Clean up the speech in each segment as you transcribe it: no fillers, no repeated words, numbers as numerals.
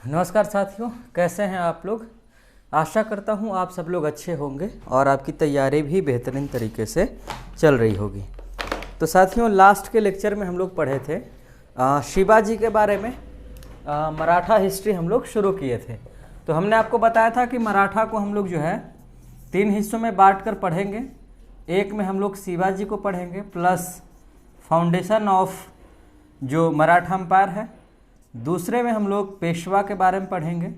नमस्कार साथियों, कैसे हैं आप लोग। आशा करता हूं आप सब लोग अच्छे होंगे और आपकी तैयारी भी बेहतरीन तरीके से चल रही होगी। तो साथियों, लास्ट के लेक्चर में हम लोग पढ़े थे शिवाजी के बारे में। मराठा हिस्ट्री हम लोग शुरू किए थे। तो हमने आपको बताया था कि मराठा को हम लोग जो है 3 हिस्सों में बांट कर पढ़ेंगे। एक में हम लोग शिवाजी को पढ़ेंगे प्लस फाउंडेशन ऑफ जो मराठा एम्पायर है। दूसरे में हम लोग पेशवा के बारे में पढ़ेंगे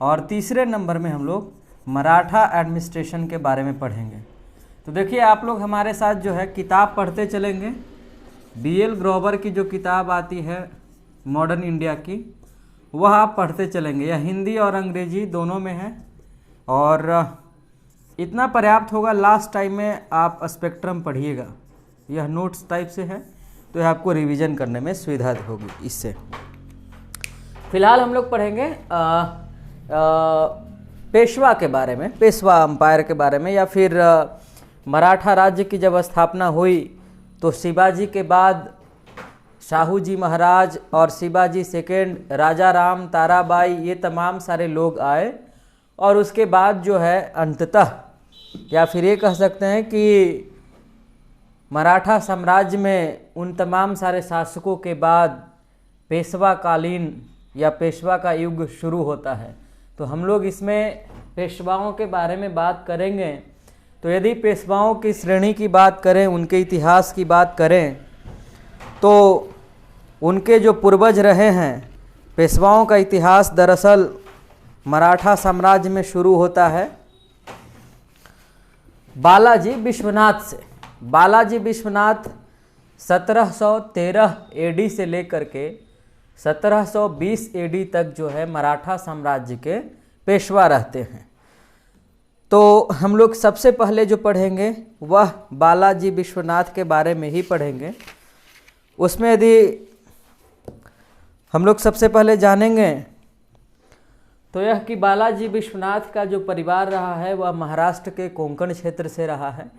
और तीसरे नंबर में हम लोग मराठा एडमिनिस्ट्रेशन के बारे में पढ़ेंगे। तो देखिए, आप लोग हमारे साथ जो है किताब पढ़ते चलेंगे। BL ग्रोवर की जो किताब आती है मॉडर्न इंडिया की, वह आप पढ़ते चलेंगे। यह हिंदी और अंग्रेजी दोनों में है और इतना पर्याप्त होगा। लास्ट टाइम में आप स्पेक्ट्रम पढ़िएगा, यह नोट्स टाइप से है, तो यह आपको रिवीजन करने में सुविधा होगी इससे। फिलहाल हम लोग पढ़ेंगे पेशवा के बारे में, पेशवा अंपायर के बारे में, या फिर मराठा राज्य की जब स्थापना हुई तो शिवाजी के बाद शाहू जी महाराज और शिवाजी सेकेंड, राजा राम, ताराबाई, ये तमाम सारे लोग आए और उसके बाद जो है अंततः, या फिर ये कह सकते हैं कि मराठा साम्राज्य में उन तमाम सारे शासकों के बाद पेशवा कालीन या पेशवा का युग शुरू होता है। तो हम लोग इसमें पेशवाओं के बारे में बात करेंगे। तो यदि पेशवाओं की श्रेणी की बात करें, उनके इतिहास की बात करें, तो उनके जो पूर्वज रहे हैं, पेशवाओं का इतिहास दरअसल मराठा साम्राज्य में शुरू होता है बालाजी विश्वनाथ से। बालाजी विश्वनाथ 1713 AD से लेकर के 1720 AD तक जो है मराठा साम्राज्य के पेशवा रहते हैं। तो हम लोग सबसे पहले जो पढ़ेंगे वह बालाजी विश्वनाथ के बारे में ही पढ़ेंगे। उसमें यदि हम लोग सबसे पहले जानेंगे तो यह कि बालाजी विश्वनाथ का जो परिवार रहा है वह महाराष्ट्र के कोंकण क्षेत्र से रहा है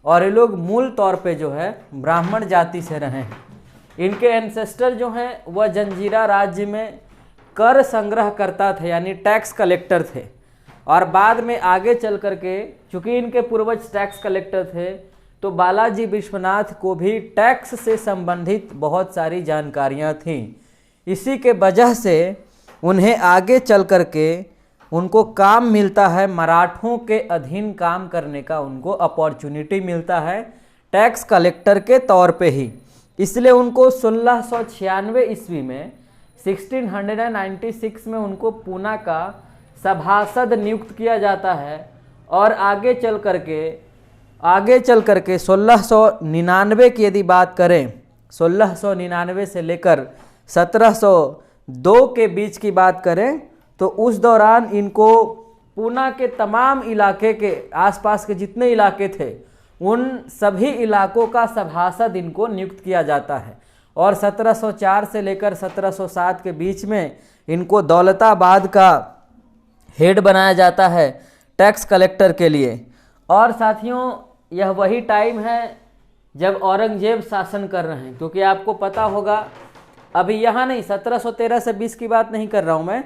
और ये लोग मूल तौर पे जो है ब्राह्मण जाति से रहे हैं। इनके एंसेस्टर जो हैं वह जंजीरा राज्य में कर संग्रह करता थे, यानी टैक्स कलेक्टर थे। और बाद में आगे चल करके, चूँकि इनके पूर्वज टैक्स कलेक्टर थे, तो बालाजी विश्वनाथ को भी टैक्स से संबंधित बहुत सारी जानकारियाँ थीं। इसी के वजह से उन्हें आगे चल करके उनको काम मिलता है, मराठों के अधीन काम करने का उनको अपॉर्चुनिटी मिलता है टैक्स कलेक्टर के तौर पे ही। इसलिए उनको 1696 ईस्वी में 1696 में उनको पूना का सभासद नियुक्त किया जाता है और आगे चल करके 1699 की यदि बात करें, 1699 से लेकर 1702 के बीच की बात करें, तो उस दौरान इनको पूना के तमाम इलाके के आसपास के जितने इलाके थे उन सभी इलाकों का सभासद इनको नियुक्त किया जाता है। और 1704 से लेकर 1707 के बीच में इनको दौलताबाद का हेड बनाया जाता है टैक्स कलेक्टर के लिए। और साथियों, यह वही टाइम है जब औरंगजेब शासन कर रहे हैं, क्योंकि आपको पता होगा, अभी यहाँ नहीं, 1713 से 20 की बात नहीं कर रहा हूँ मैं,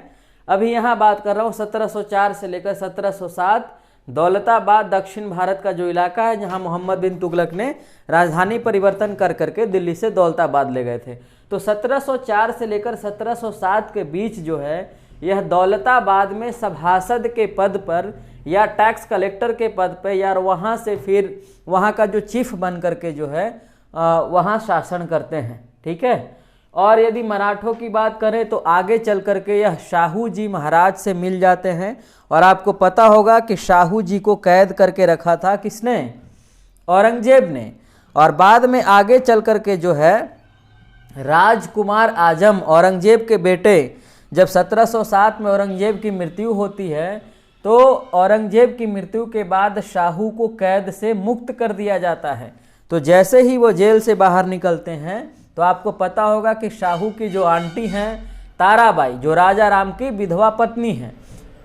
अभी यहाँ बात कर रहा हूँ 1704 से लेकर 1707। दौलताबाद दक्षिण भारत का जो इलाका है जहाँ मोहम्मद बिन तुगलक ने राजधानी परिवर्तन कर करके दिल्ली से दौलताबाद ले गए थे। तो 1704 से लेकर 1707 के बीच जो है यह दौलताबाद में सभासद के पद पर या टैक्स कलेक्टर के पद पर, या वहाँ से फिर वहाँ का जो चीफ बन करके जो है वहाँ शासन करते हैं। ठीक है। और यदि मराठों की बात करें तो आगे चल करके यह शाहू जी महाराज से मिल जाते हैं। और आपको पता होगा कि शाहू जी को कैद करके रखा था किसने? औरंगजेब ने। और बाद में आगे चल करके जो है राजकुमार आजम, औरंगजेब के बेटे, जब 1707 में औरंगजेब की मृत्यु होती है तो औरंगजेब की मृत्यु के बाद शाहू को कैद से मुक्त कर दिया जाता है। तो जैसे ही वो जेल से बाहर निकलते हैं तो आपको पता होगा कि शाहू की जो आंटी हैं ताराबाई, जो राजा राम की विधवा पत्नी हैं,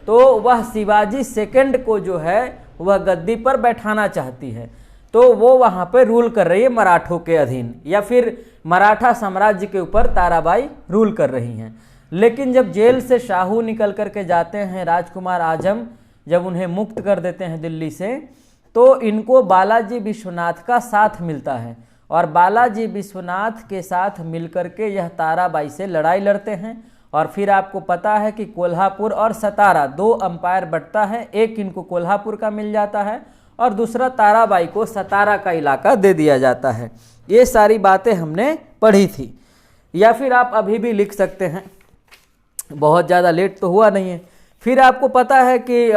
तो वह शिवाजी सेकंड को जो है वह गद्दी पर बैठाना चाहती है। तो वो वहाँ पे रूल कर रही है मराठों के अधीन, या फिर मराठा साम्राज्य के ऊपर ताराबाई रूल कर रही हैं। लेकिन जब जेल से शाहू निकल करके जाते हैं, राजकुमार आजम जब उन्हें मुक्त कर देते हैं दिल्ली से, तो इनको बालाजी विश्वनाथ का साथ मिलता है और बालाजी विश्वनाथ के साथ मिलकर के यह ताराबाई से लड़ाई लड़ते हैं। और फिर आपको पता है कि कोल्हापुर और सतारा 2 अंपायर बंटता है, एक इनको कोल्हापुर का मिल जाता है और दूसरा ताराबाई को सतारा का इलाका दे दिया जाता है। ये सारी बातें हमने पढ़ी थी, या फिर आप अभी भी लिख सकते हैं, बहुत ज़्यादा लेट तो हुआ नहीं है। फिर आपको पता है कि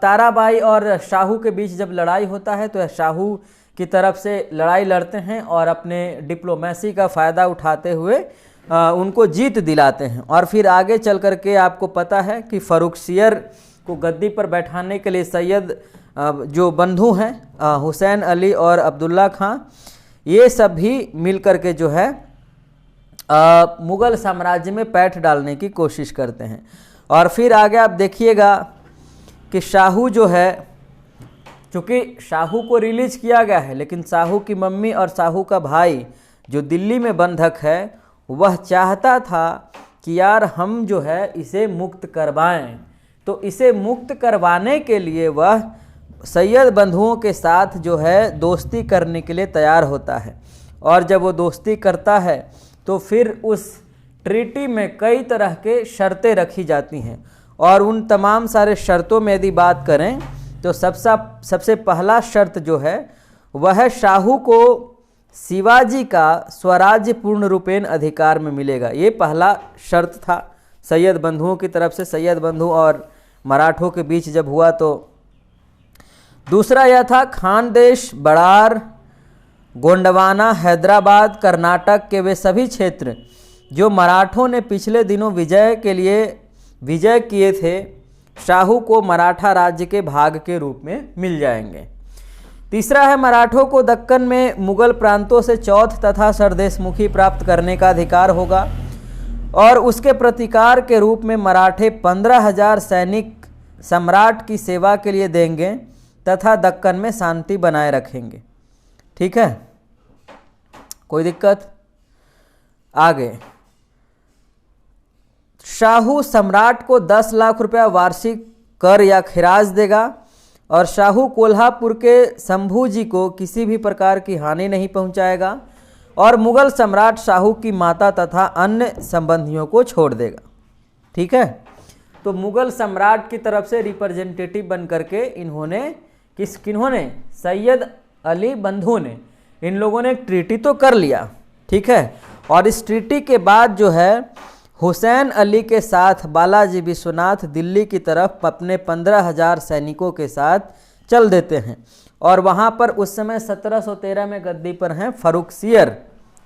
ताराबाई और शाहू के बीच जब लड़ाई होता है तो शाहू की तरफ से लड़ाई लड़ते हैं और अपने डिप्लोमेसी का फ़ायदा उठाते हुए उनको जीत दिलाते हैं। और फिर आगे चल कर के आपको पता है कि फ़र्रुखसियर को गद्दी पर बैठाने के लिए सैयद जो बंधु हैं हुसैन अली और अब्दुल्ला खां, ये सब भी मिल कर के जो है मुग़ल साम्राज्य में पैठ डालने की कोशिश करते हैं। और फिर आगे आप देखिएगा कि शाहू जो है, चूँकि शाहू को रिलीज किया गया है, लेकिन शाहू की मम्मी और शाहू का भाई जो दिल्ली में बंधक है, वह चाहता था कि यार हम जो है इसे मुक्त करवाएं। तो इसे मुक्त करवाने के लिए वह सैयद बंधुओं के साथ जो है दोस्ती करने के लिए तैयार होता है। और जब वो दोस्ती करता है तो फिर उस ट्रीटी में कई तरह के शर्तें रखी जाती हैं, और उन तमाम सारे शर्तों में यदि बात करें तो सबसे पहला शर्त जो है वह है शाहू को शिवाजी का स्वराज्य पूर्ण रूपेण अधिकार में मिलेगा। ये पहला शर्त था सैयद बंधुओं की तरफ से, सैयद बंधु और मराठों के बीच जब हुआ। तो दूसरा यह था खानदेश, बड़ार, गोंडवाना, हैदराबाद, कर्नाटक के वे सभी क्षेत्र जो मराठों ने पिछले दिनों विजय किए थे, शाहू को मराठा राज्य के भाग के रूप में मिल जाएंगे। तीसरा है मराठों को दक्कन में मुगल प्रांतों से चौथ तथा सरदेशमुखी प्राप्त करने का अधिकार होगा, और उसके प्रतिकार के रूप में मराठे 15,000 सैनिक सम्राट की सेवा के लिए देंगे तथा दक्कन में शांति बनाए रखेंगे। ठीक है, कोई दिक्कत? आगे शाहू सम्राट को 10 लाख रुपया वार्षिक कर या खिराज देगा, और शाहू कोल्हापुर के शंभू जी को किसी भी प्रकार की हानि नहीं पहुंचाएगा, और मुगल सम्राट शाहू की माता तथा अन्य संबंधियों को छोड़ देगा। ठीक है, तो मुगल सम्राट की तरफ से रिप्रेजेंटेटिव बन करके किन्होंने सैयद अली बंधु ने, इन लोगों ने एक ट्रीटी तो कर लिया। ठीक है, और इस ट्रीटी के बाद जो है हुसैन अली के साथ बालाजी विश्वनाथ दिल्ली की तरफ अपने 15,000 सैनिकों के साथ चल देते हैं, और वहाँ पर उस समय 1713 में गद्दी पर हैं फ़र्रुखसियर,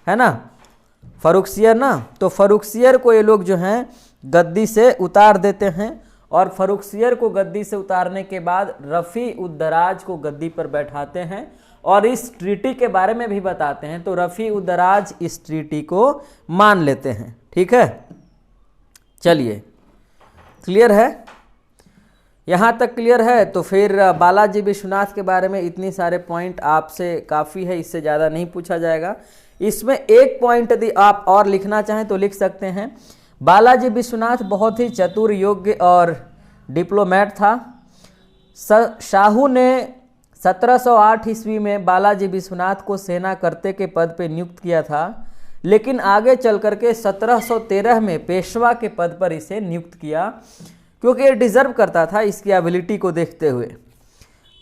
है ना, फ़र्रुखसियर ना, तो फ़र्रुखसियर को ये लोग जो हैं गद्दी से उतार देते हैं, और फ़र्रुखसियर को गद्दी से उतारने के बाद रफ़ी उद दराज को गद्दी पर बैठाते हैं और इस ट्रीटी के बारे में भी बताते हैं। तो रफ़ी उद दराज इस ट्रीटी को मान लेते हैं। ठीक है, चलिए, क्लियर है? यहाँ तक क्लियर है? तो फिर बालाजी विश्वनाथ के बारे में इतनी सारे पॉइंट आपसे काफ़ी है, इससे ज़्यादा नहीं पूछा जाएगा। इसमें एक पॉइंट यदि आप और लिखना चाहें तो लिख सकते हैं। बालाजी विश्वनाथ बहुत ही चतुर, योग्य और डिप्लोमेट था। शाहू ने 1708 ईस्वी में बालाजी विश्वनाथ को सेना कर्ते के पद पर नियुक्त किया था, लेकिन आगे चल करके 1713 में पेशवा के पद पर इसे नियुक्त किया, क्योंकि ये डिज़र्व करता था इसकी एबिलिटी को देखते हुए।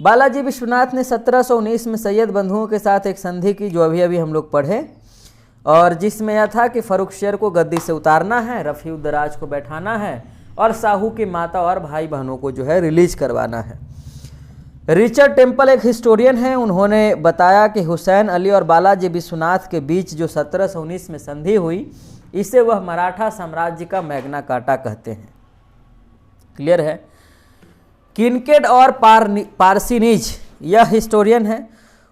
बालाजी विश्वनाथ ने 1719 में सैयद बंधुओं के साथ एक संधि की, जो अभी अभी हम लोग पढ़े, और जिसमें यह था कि फ़र्रुखसियर को गद्दी से उतारना है, रफ़ी उद दराज को बैठाना है, और शाहू की माता और भाई बहनों को जो है रिलीज करवाना है। रिचर्ड टेम्पल एक हिस्टोरियन हैं, उन्होंने बताया कि हुसैन अली और बालाजी विश्वनाथ के बीच जो 1719 में संधि हुई, इसे वह मराठा साम्राज्य का मैग्ना कार्टा कहते हैं। क्लियर है? किनकेड और पार्सिनिज यह हिस्टोरियन है,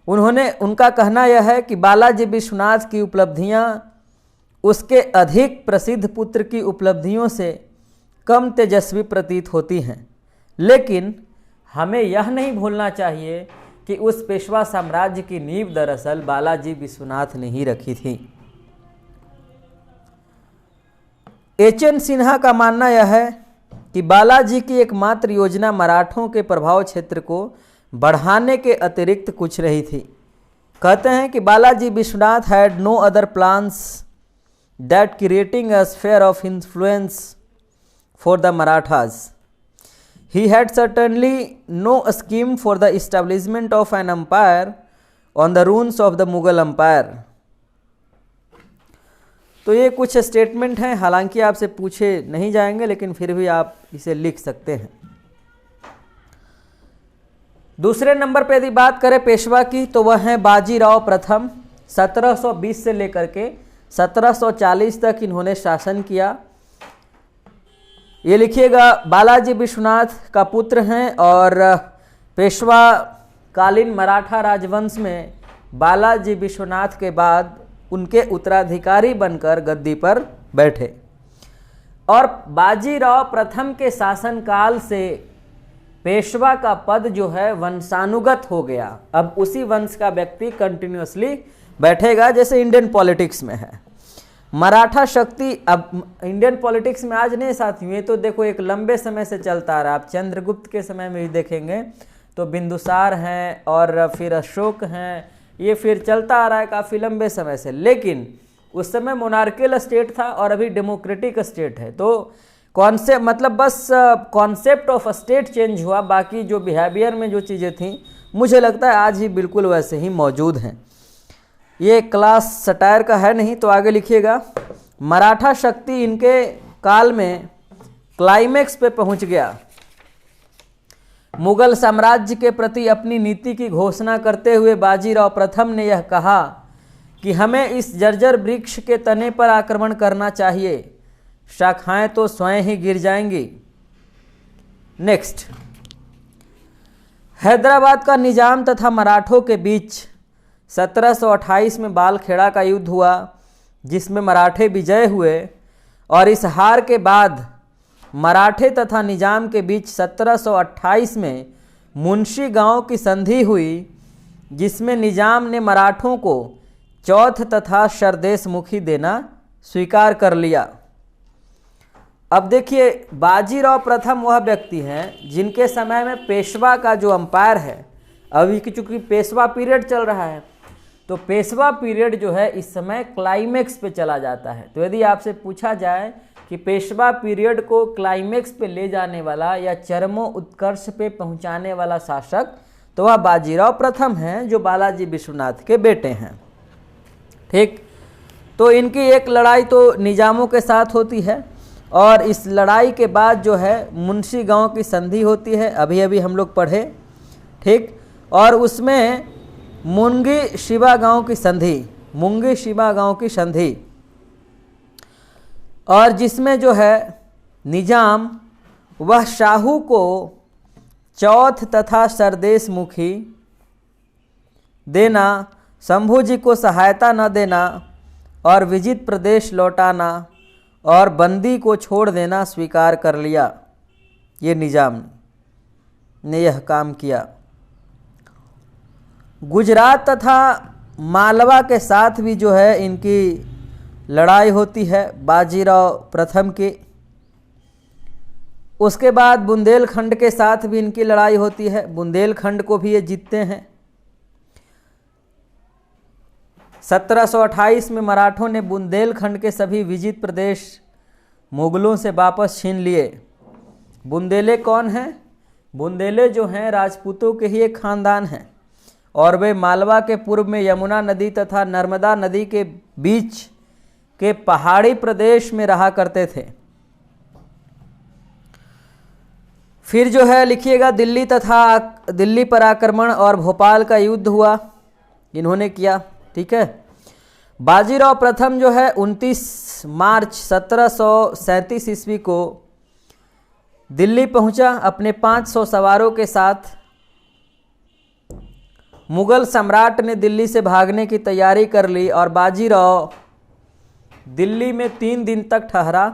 उनका कहना यह है कि बालाजी विश्वनाथ की उपलब्धियां उसके अधिक प्रसिद्ध पुत्र की उपलब्धियों से कम तेजस्वी प्रतीत होती हैं, लेकिन हमें यह नहीं भूलना चाहिए कि उस पेशवा साम्राज्य की नींव दरअसल बालाजी विश्वनाथ ने ही रखी थी। एच.एन. सिन्हा का मानना यह है कि बालाजी की एकमात्र योजना मराठों के प्रभाव क्षेत्र को बढ़ाने के अतिरिक्त कुछ नहीं थी। कहते हैं कि Balaji Vishwanath had no other plans that creating a sphere of influence for the Marathas. He had certainly no scheme for the establishment of an empire on the ruins of the Mughal empire. तो ये कुछ स्टेटमेंट हैं, हालांकि आपसे पूछे नहीं जाएंगे लेकिन फिर भी आप इसे लिख सकते हैं। दूसरे नंबर पे यदि बात करें पेशवा की तो वह है बाजीराव प्रथम। 1720 से लेकर के 1740 तक इन्होंने शासन किया। ये लिखिएगा, बालाजी विश्वनाथ का पुत्र हैं और पेशवा कालीन मराठा राजवंश में बालाजी विश्वनाथ के बाद उनके उत्तराधिकारी बनकर गद्दी पर बैठे। और बाजीराव प्रथम के शासनकाल से पेशवा का पद जो है वंशानुगत हो गया। अब उसी वंश का व्यक्ति कंटिन्यूअसली बैठेगा, जैसे इंडियन पॉलिटिक्स में है। मराठा शक्ति अब इंडियन पॉलिटिक्स में आज नहीं साथियों, ये तो देखो एक लंबे समय से चलता आ रहा है। आप चंद्रगुप्त के समय में भी देखेंगे तो बिंदुसार हैं और फिर अशोक हैं, ये फिर चलता आ रहा है काफ़ी लंबे समय से। लेकिन उस समय मोनार्कियल स्टेट था और अभी डेमोक्रेटिक स्टेट है। तो कॉन्सेप्ट मतलब बस कॉन्सेप्ट ऑफ स्टेट चेंज हुआ, बाकी जो बिहेवियर में जो चीज़ें थी मुझे लगता है आज ही बिल्कुल वैसे ही मौजूद हैं। ये क्लास सटायर का है नहीं, तो आगे लिखिएगा, मराठा शक्ति इनके काल में क्लाइमेक्स पे पहुंच गया। मुगल साम्राज्य के प्रति अपनी नीति की घोषणा करते हुए बाजीराव प्रथम ने यह कहा कि हमें इस जर्जर वृक्ष के तने पर आक्रमण करना चाहिए, शाखाएं तो स्वयं ही गिर जाएंगी। नेक्स्ट, हैदराबाद का निजाम तथा मराठों के बीच 1728 में बालखेड़ा का युद्ध हुआ, जिसमें मराठे विजय हुए। और इस हार के बाद मराठे तथा निजाम के बीच 1728 में मुंशी गांव की संधि हुई, जिसमें निजाम ने मराठों को चौथ तथा शरदेश मुखी देना स्वीकार कर लिया। अब देखिए, बाजीराव प्रथम वह व्यक्ति हैं जिनके समय में पेशवा का जो अंपायर है, अभी चूंकि पेशवा पीरियड चल रहा है, तो पेशवा पीरियड जो है इस समय क्लाइमेक्स पे चला जाता है। तो यदि आपसे पूछा जाए कि पेशवा पीरियड को क्लाइमेक्स पे ले जाने वाला या चरमो उत्कर्ष पे पहुंचाने वाला शासक, तो वह बाजीराव प्रथम हैं जो बालाजी विश्वनाथ के बेटे हैं। ठीक, तो इनकी एक लड़ाई तो निजामों के साथ होती है और इस लड़ाई के बाद जो है मुंशी गांव की संधि होती है, अभी अभी हम लोग पढ़े। ठीक, और उसमें मुंगी शिवा गांव की संधि, मुंगी शिवा गांव की संधि, और जिसमें जो है निजाम वह शाहू को चौथ तथा सरदेश मुखी देना, शंभू जी को सहायता न देना और विजित प्रदेश लौटाना और बंदी को छोड़ देना स्वीकार कर लिया। ये निजाम ने यह काम किया। गुजरात तथा मालवा के साथ भी जो है इनकी लड़ाई होती है बाजीराव प्रथम की। उसके बाद बुंदेलखंड के साथ भी इनकी लड़ाई होती है, बुंदेलखंड को भी ये जीतते हैं। 1728 में मराठों ने बुंदेलखंड के सभी विजित प्रदेश मुगलों से वापस छीन लिए। बुंदेले कौन हैं? बुंदेले जो हैं राजपूतों के ही एक खानदान हैं और वे मालवा के पूर्व में यमुना नदी तथा नर्मदा नदी के बीच के पहाड़ी प्रदेश में रहा करते थे। फिर जो है लिखिएगा, दिल्ली पर आक्रमण और भोपाल का युद्ध हुआ, इन्होंने किया। ठीक है, बाजीराव प्रथम जो है 29 मार्च 1737 ईस्वी को दिल्ली पहुंचा अपने 500 सवारों के साथ। मुगल सम्राट ने दिल्ली से भागने की तैयारी कर ली और बाजीराव दिल्ली में 3 दिन तक ठहरा,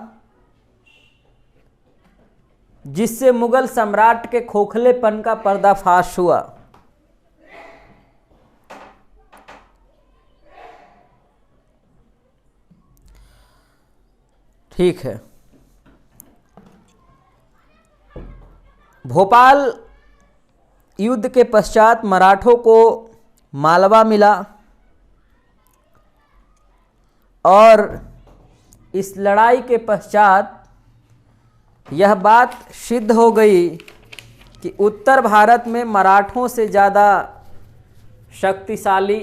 जिससे मुगल सम्राट के खोखलेपन का पर्दाफाश हुआ। ठीक है। भोपाल युद्ध के पश्चात मराठों को मालवा मिला और इस लड़ाई के पश्चात यह बात सिद्ध हो गई कि उत्तर भारत में मराठों से ज़्यादा शक्तिशाली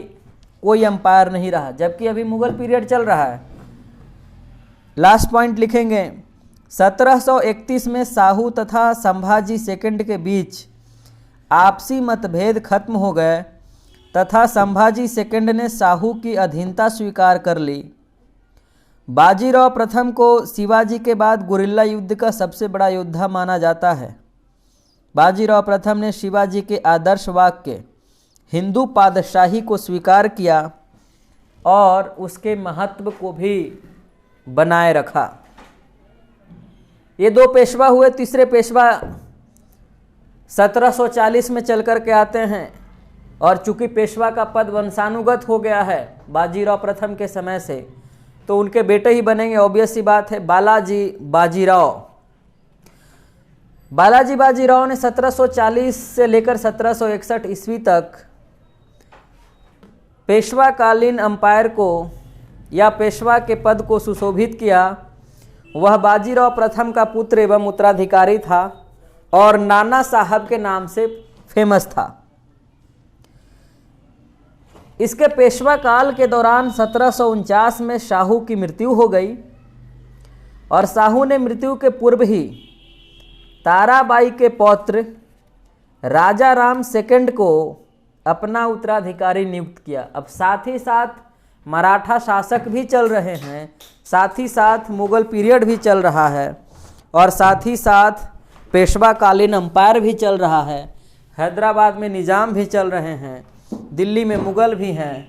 कोई एम्पायर नहीं रहा, जबकि अभी मुगल पीरियड चल रहा है। लास्ट पॉइंट लिखेंगे, 1731 में साहू तथा संभाजी सेकंड के बीच आपसी मतभेद खत्म हो गए तथा संभाजी सेकंड ने साहू की अधीनता स्वीकार कर ली। बाजीराव प्रथम को शिवाजी के बाद गुरिल्ला युद्ध का सबसे बड़ा योद्धा माना जाता है। बाजीराव प्रथम ने शिवाजी के आदर्श वाक्य हिंदू पातशाही को स्वीकार किया और उसके महत्व को भी बनाए रखा। ये दो पेशवा हुए। तीसरे पेशवा 1740 में चल कर के आते हैं और चूंकि पेशवा का पद वंशानुगत हो गया है बाजीराव प्रथम के समय से, तो उनके बेटे ही बनेंगे, ऑब्वियस सी बात है। बालाजी बाजीराव। बालाजी बाजीराव ने 1740 से लेकर 1761 ईस्वी तक पेशवाकालीन अंपायर को या पेशवा के पद को सुशोभित किया। वह बाजीराव प्रथम का पुत्र एवं उत्तराधिकारी था और नाना साहब के नाम से फेमस था। इसके पेशवा काल के दौरान 1749 में शाहू की मृत्यु हो गई और शाहू ने मृत्यु के पूर्व ही ताराबाई के पौत्र राजा राम सेकंड को अपना उत्तराधिकारी नियुक्त किया। अब साथ ही साथ मराठा शासक भी चल रहे हैं, साथ ही साथ मुगल पीरियड भी चल रहा है और साथ ही साथ पेशवाकालीन अंपायर भी चल रहा है। हैदराबाद में निज़ाम भी चल रहे हैं, दिल्ली में मुगल भी हैं,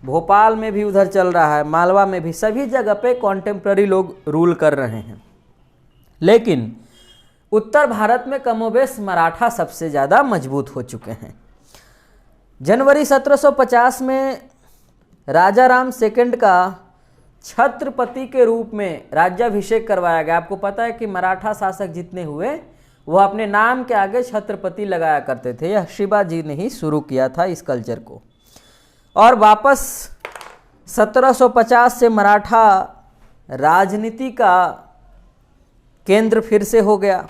भोपाल में भी उधर चल रहा है, मालवा में भी, सभी जगह पे कॉन्टेम्प्ररी लोग रूल कर रहे हैं। लेकिन उत्तर भारत में कमोबेश मराठा सबसे ज़्यादा मजबूत हो चुके हैं। जनवरी 1750 में राजा राम सेकंड का छत्रपति के रूप में राज्याभिषेक करवाया गया। आपको पता है कि मराठा शासक जितने हुए वह अपने नाम के आगे छत्रपति लगाया करते थे। यह शिवाजी ने ही शुरू किया था इस कल्चर को। और वापस 1750 से मराठा राजनीति का केंद्र फिर से हो गया।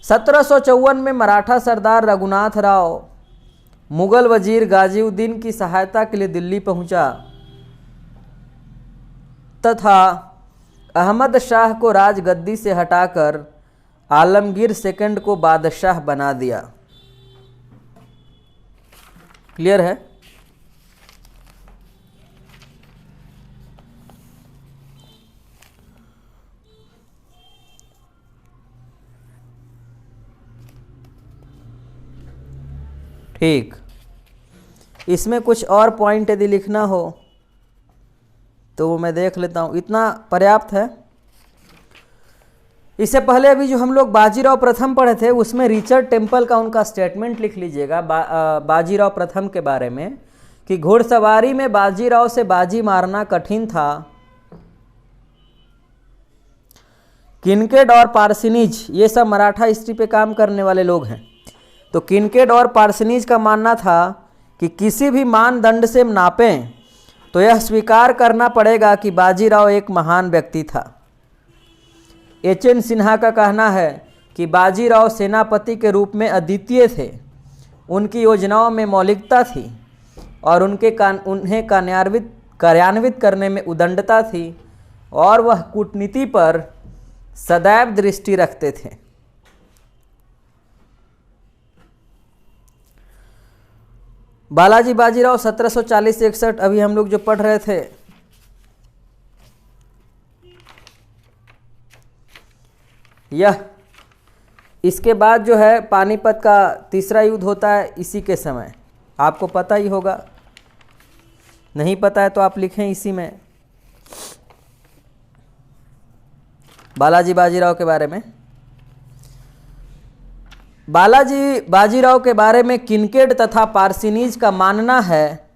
1754 में मराठा सरदार रघुनाथ राव मुगल वजीर गाजीउद्दीन की सहायता के लिए दिल्ली पहुंचा तथा अहमद शाह को राजगद्दी से हटाकर आलमगीर सेकंड को बादशाह बना दिया। क्लियर है? ठीक। इसमें कुछ और पॉइंट यदि लिखना हो तो वो मैं देख लेता हूँ, इतना पर्याप्त है। इससे पहले अभी जो हम लोग बाजीराव प्रथम पढ़े थे उसमें रिचर्ड टेम्पल का उनका स्टेटमेंट लिख लीजिएगा बाजीराव प्रथम के बारे में कि घुड़सवारी में बाजीराव से बाजी मारना कठिन था। किनकेड और पार्सिनीज ये सब मराठा हिस्ट्री पे काम करने वाले लोग हैं। तो किनकेड और पार्सिनीज का मानना था कि किसी भी मानदंड से नापें तो यह स्वीकार करना पड़ेगा कि बाजीराव एक महान व्यक्ति था। एच.एन. सिन्हा का कहना है कि बाजीराव सेनापति के रूप में अद्वितीय थे, उनकी योजनाओं में मौलिकता थी और उन्हें कार्यान्वित करने में उदंडता थी और वह कूटनीति पर सदैव दृष्टि रखते थे। बालाजी बाजीराव 1740 से 61 अभी हम लोग जो पढ़ रहे थे, यह इसके बाद जो है पानीपत का तीसरा युद्ध होता है इसी के समय। आपको पता ही होगा, नहीं पता है तो आप लिखें इसी में बालाजी बाजीराव के बारे में। बालाजी बाजीराव के बारे में किनकेड तथा पार्सिनीज का मानना है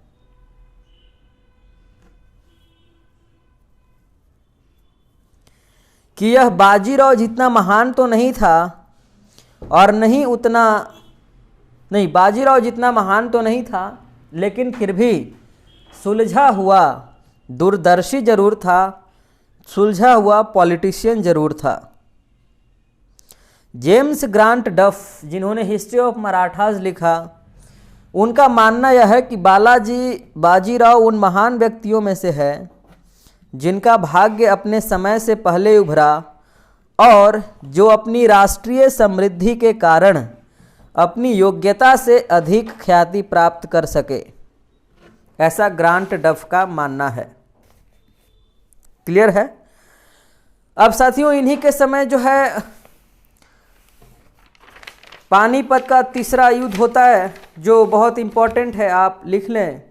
कि यह बाजीराव जितना महान तो नहीं था, और नहीं उतना, नहीं बाजीराव जितना महान तो नहीं था, लेकिन फिर भी सुलझा हुआ दूरदर्शी जरूर था, सुलझा हुआ पॉलिटिशियन जरूर था। जेम्स ग्रांट डफ जिन्होंने हिस्ट्री ऑफ मराठास लिखा, उनका मानना यह है कि बाजीराव उन महान व्यक्तियों में से है जिनका भाग्य अपने समय से पहले उभरा और जो अपनी राष्ट्रीय समृद्धि के कारण अपनी योग्यता से अधिक ख्याति प्राप्त कर सके, ऐसा ग्रांट डफ का मानना है। क्लियर है। अब साथियों, इन्हीं के समय जो है पानीपत का तीसरा युद्ध होता है, जो बहुत इंपॉर्टेंट है, आप लिख लें।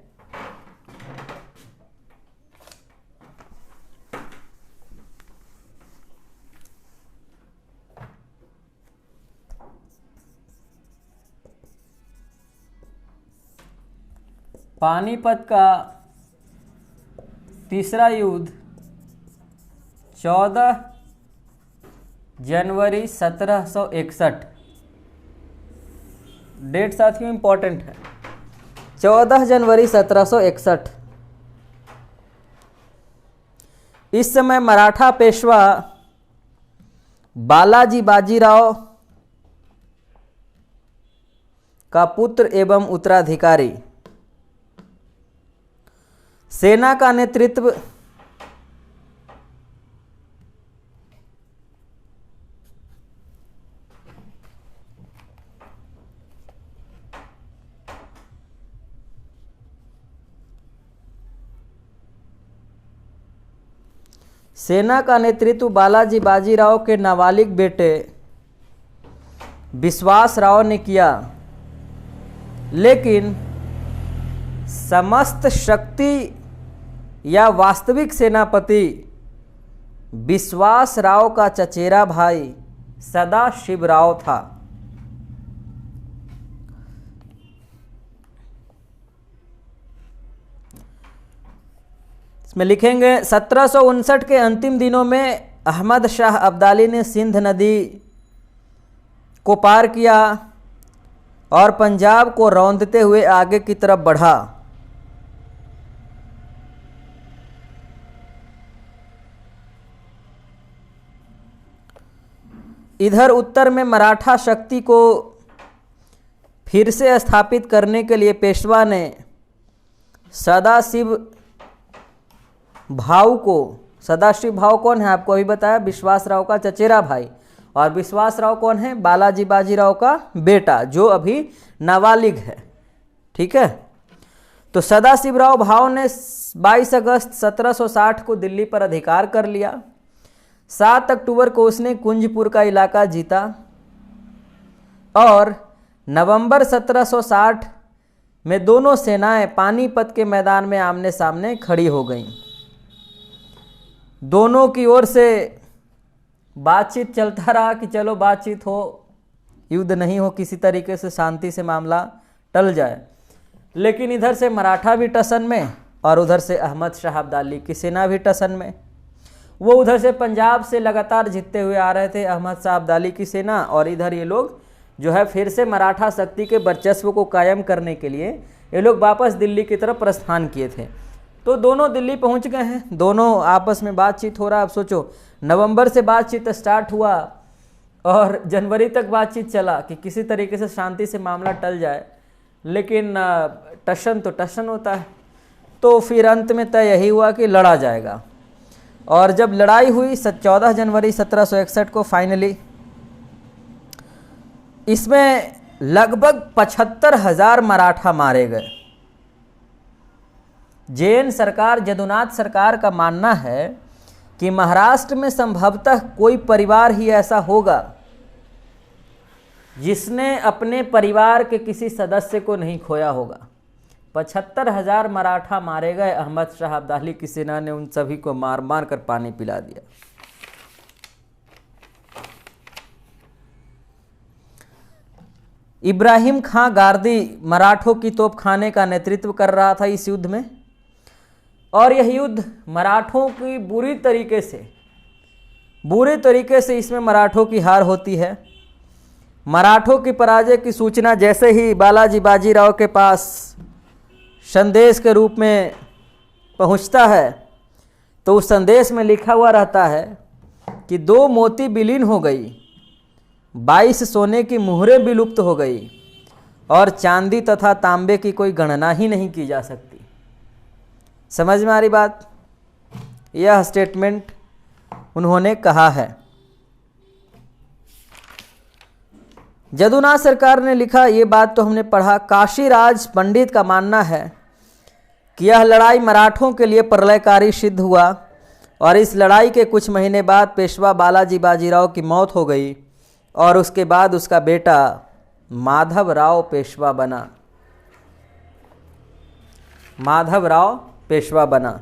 पानीपत का तीसरा युद्ध 14 जनवरी 1761, डेट साथियों इंपॉर्टेंट है, 14 जनवरी 1761। इस समय मराठा पेशवा बालाजी बाजीराव का पुत्र एवं उत्तराधिकारी सेना का नेतृत्व बालाजी बाजीराव के नाबालिग बेटे विश्वासराव ने किया, लेकिन समस्त शक्ति या वास्तविक सेनापति विश्वासराव का चचेरा भाई सदाशिवराव था। इसमें लिखेंगे 1759 के अंतिम दिनों में अहमद शाह अब्दाली ने सिंध नदी को पार किया और पंजाब को रौंदते हुए आगे की तरफ बढ़ा। इधर उत्तर में मराठा शक्ति को फिर से स्थापित करने के लिए पेशवा ने सदाशिव भाऊ कौन है आपको अभी बताया, विश्वासराव का चचेरा भाई, और विश्वासराव कौन है, बालाजी बाजीराव का बेटा जो अभी नाबालिग है। ठीक है। तो सदाशिवराव भाऊ ने 22 अगस्त 1760 को दिल्ली पर अधिकार कर लिया। 7 अक्टूबर को उसने कुंजपुर का इलाका जीता और नवंबर 1760 में दोनों सेनाएं पानीपत के मैदान में आमने सामने खड़ी हो गईं। दोनों की ओर से बातचीत चलता रहा कि चलो बातचीत हो, युद्ध नहीं हो, किसी तरीके से शांति से मामला टल जाए। लेकिन इधर से मराठा भी टसन में और उधर से अहमद शाह अब्दाली की सेना भी टसन में। वो उधर से पंजाब से लगातार जीतते हुए आ रहे थे अहमद शाह अब्दाली की सेना, और इधर ये लोग जो है फिर से मराठा शक्ति के वर्चस्व को कायम करने के लिए ये लोग वापस दिल्ली की तरफ प्रस्थान किए थे। तो दोनों दिल्ली पहुंच गए हैं, दोनों आपस में बातचीत हो रहा है। अब सोचो, नवंबर से बातचीत स्टार्ट हुआ और जनवरी तक बातचीत चला कि किसी तरीके से शांति से मामला टल जाए, लेकिन टशन तो टशन होता है। तो फिर अंत में तय यही हुआ कि लड़ा जाएगा। और जब लड़ाई हुई 14 जनवरी 1761 को फाइनली, इसमें लगभग 75,000 मराठा मारे गए। जैन सरकार, जदुनाथ सरकार का मानना है कि महाराष्ट्र में संभवतः कोई परिवार ही ऐसा होगा जिसने अपने परिवार के किसी सदस्य को नहीं खोया होगा। 75,000 मराठा मारे गए। अहमद शाह अब्दाली की सेना ने उन सभी को मार मार कर पानी पिला दिया। इब्राहिम खां गार्दी मराठों की तोपखाने का नेतृत्व कर रहा था इस युद्ध में, और यह युद्ध मराठों की बुरी तरीके से इसमें मराठों की हार होती है। मराठों की पराजय की सूचना जैसे ही बालाजी बाजीराव के पास संदेश के रूप में पहुंचता है तो उस संदेश में लिखा हुआ रहता है कि 2 मोती विलीन हो गई, 22 सोने की मुहरें विलुप्त हो गई और चांदी तथा तांबे की कोई गणना ही नहीं की जा सकती। समझ में आ रही बात? यह स्टेटमेंट उन्होंने कहा है। जदुनाथ सरकार ने लिखा, ये बात तो हमने पढ़ा। काशीराज पंडित का मानना है कि यह लड़ाई मराठों के लिए प्रलयकारी सिद्ध हुआ और इस लड़ाई के कुछ महीने बाद पेशवा बालाजी बाजीराव की मौत हो गई और उसके बाद उसका बेटा माधवराव पेशवा बना। माधवराव पेशवा बना।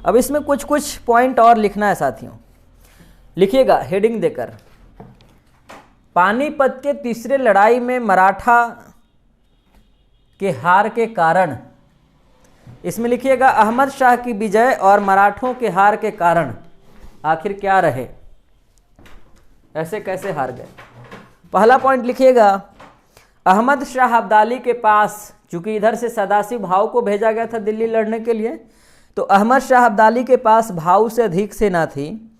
अब इसमें कुछ कुछ पॉइंट और लिखना है साथियों, लिखिएगा हेडिंग देकर। पानीपत के तीसरे लड़ाई में मराठा के हार के कारण, इसमें लिखिएगा अहमद शाह की विजय और मराठों के हार के कारण आखिर क्या रहे, ऐसे कैसे हार गए। पहला पॉइंट लिखिएगा, अहमद शाह अब्दाली के पास, चूंकि इधर से सदाशिव भाऊ को भेजा गया था दिल्ली लड़ने के लिए, तो अहमद शाह अब्दाली के पास भाऊ से अधिक सेना थी।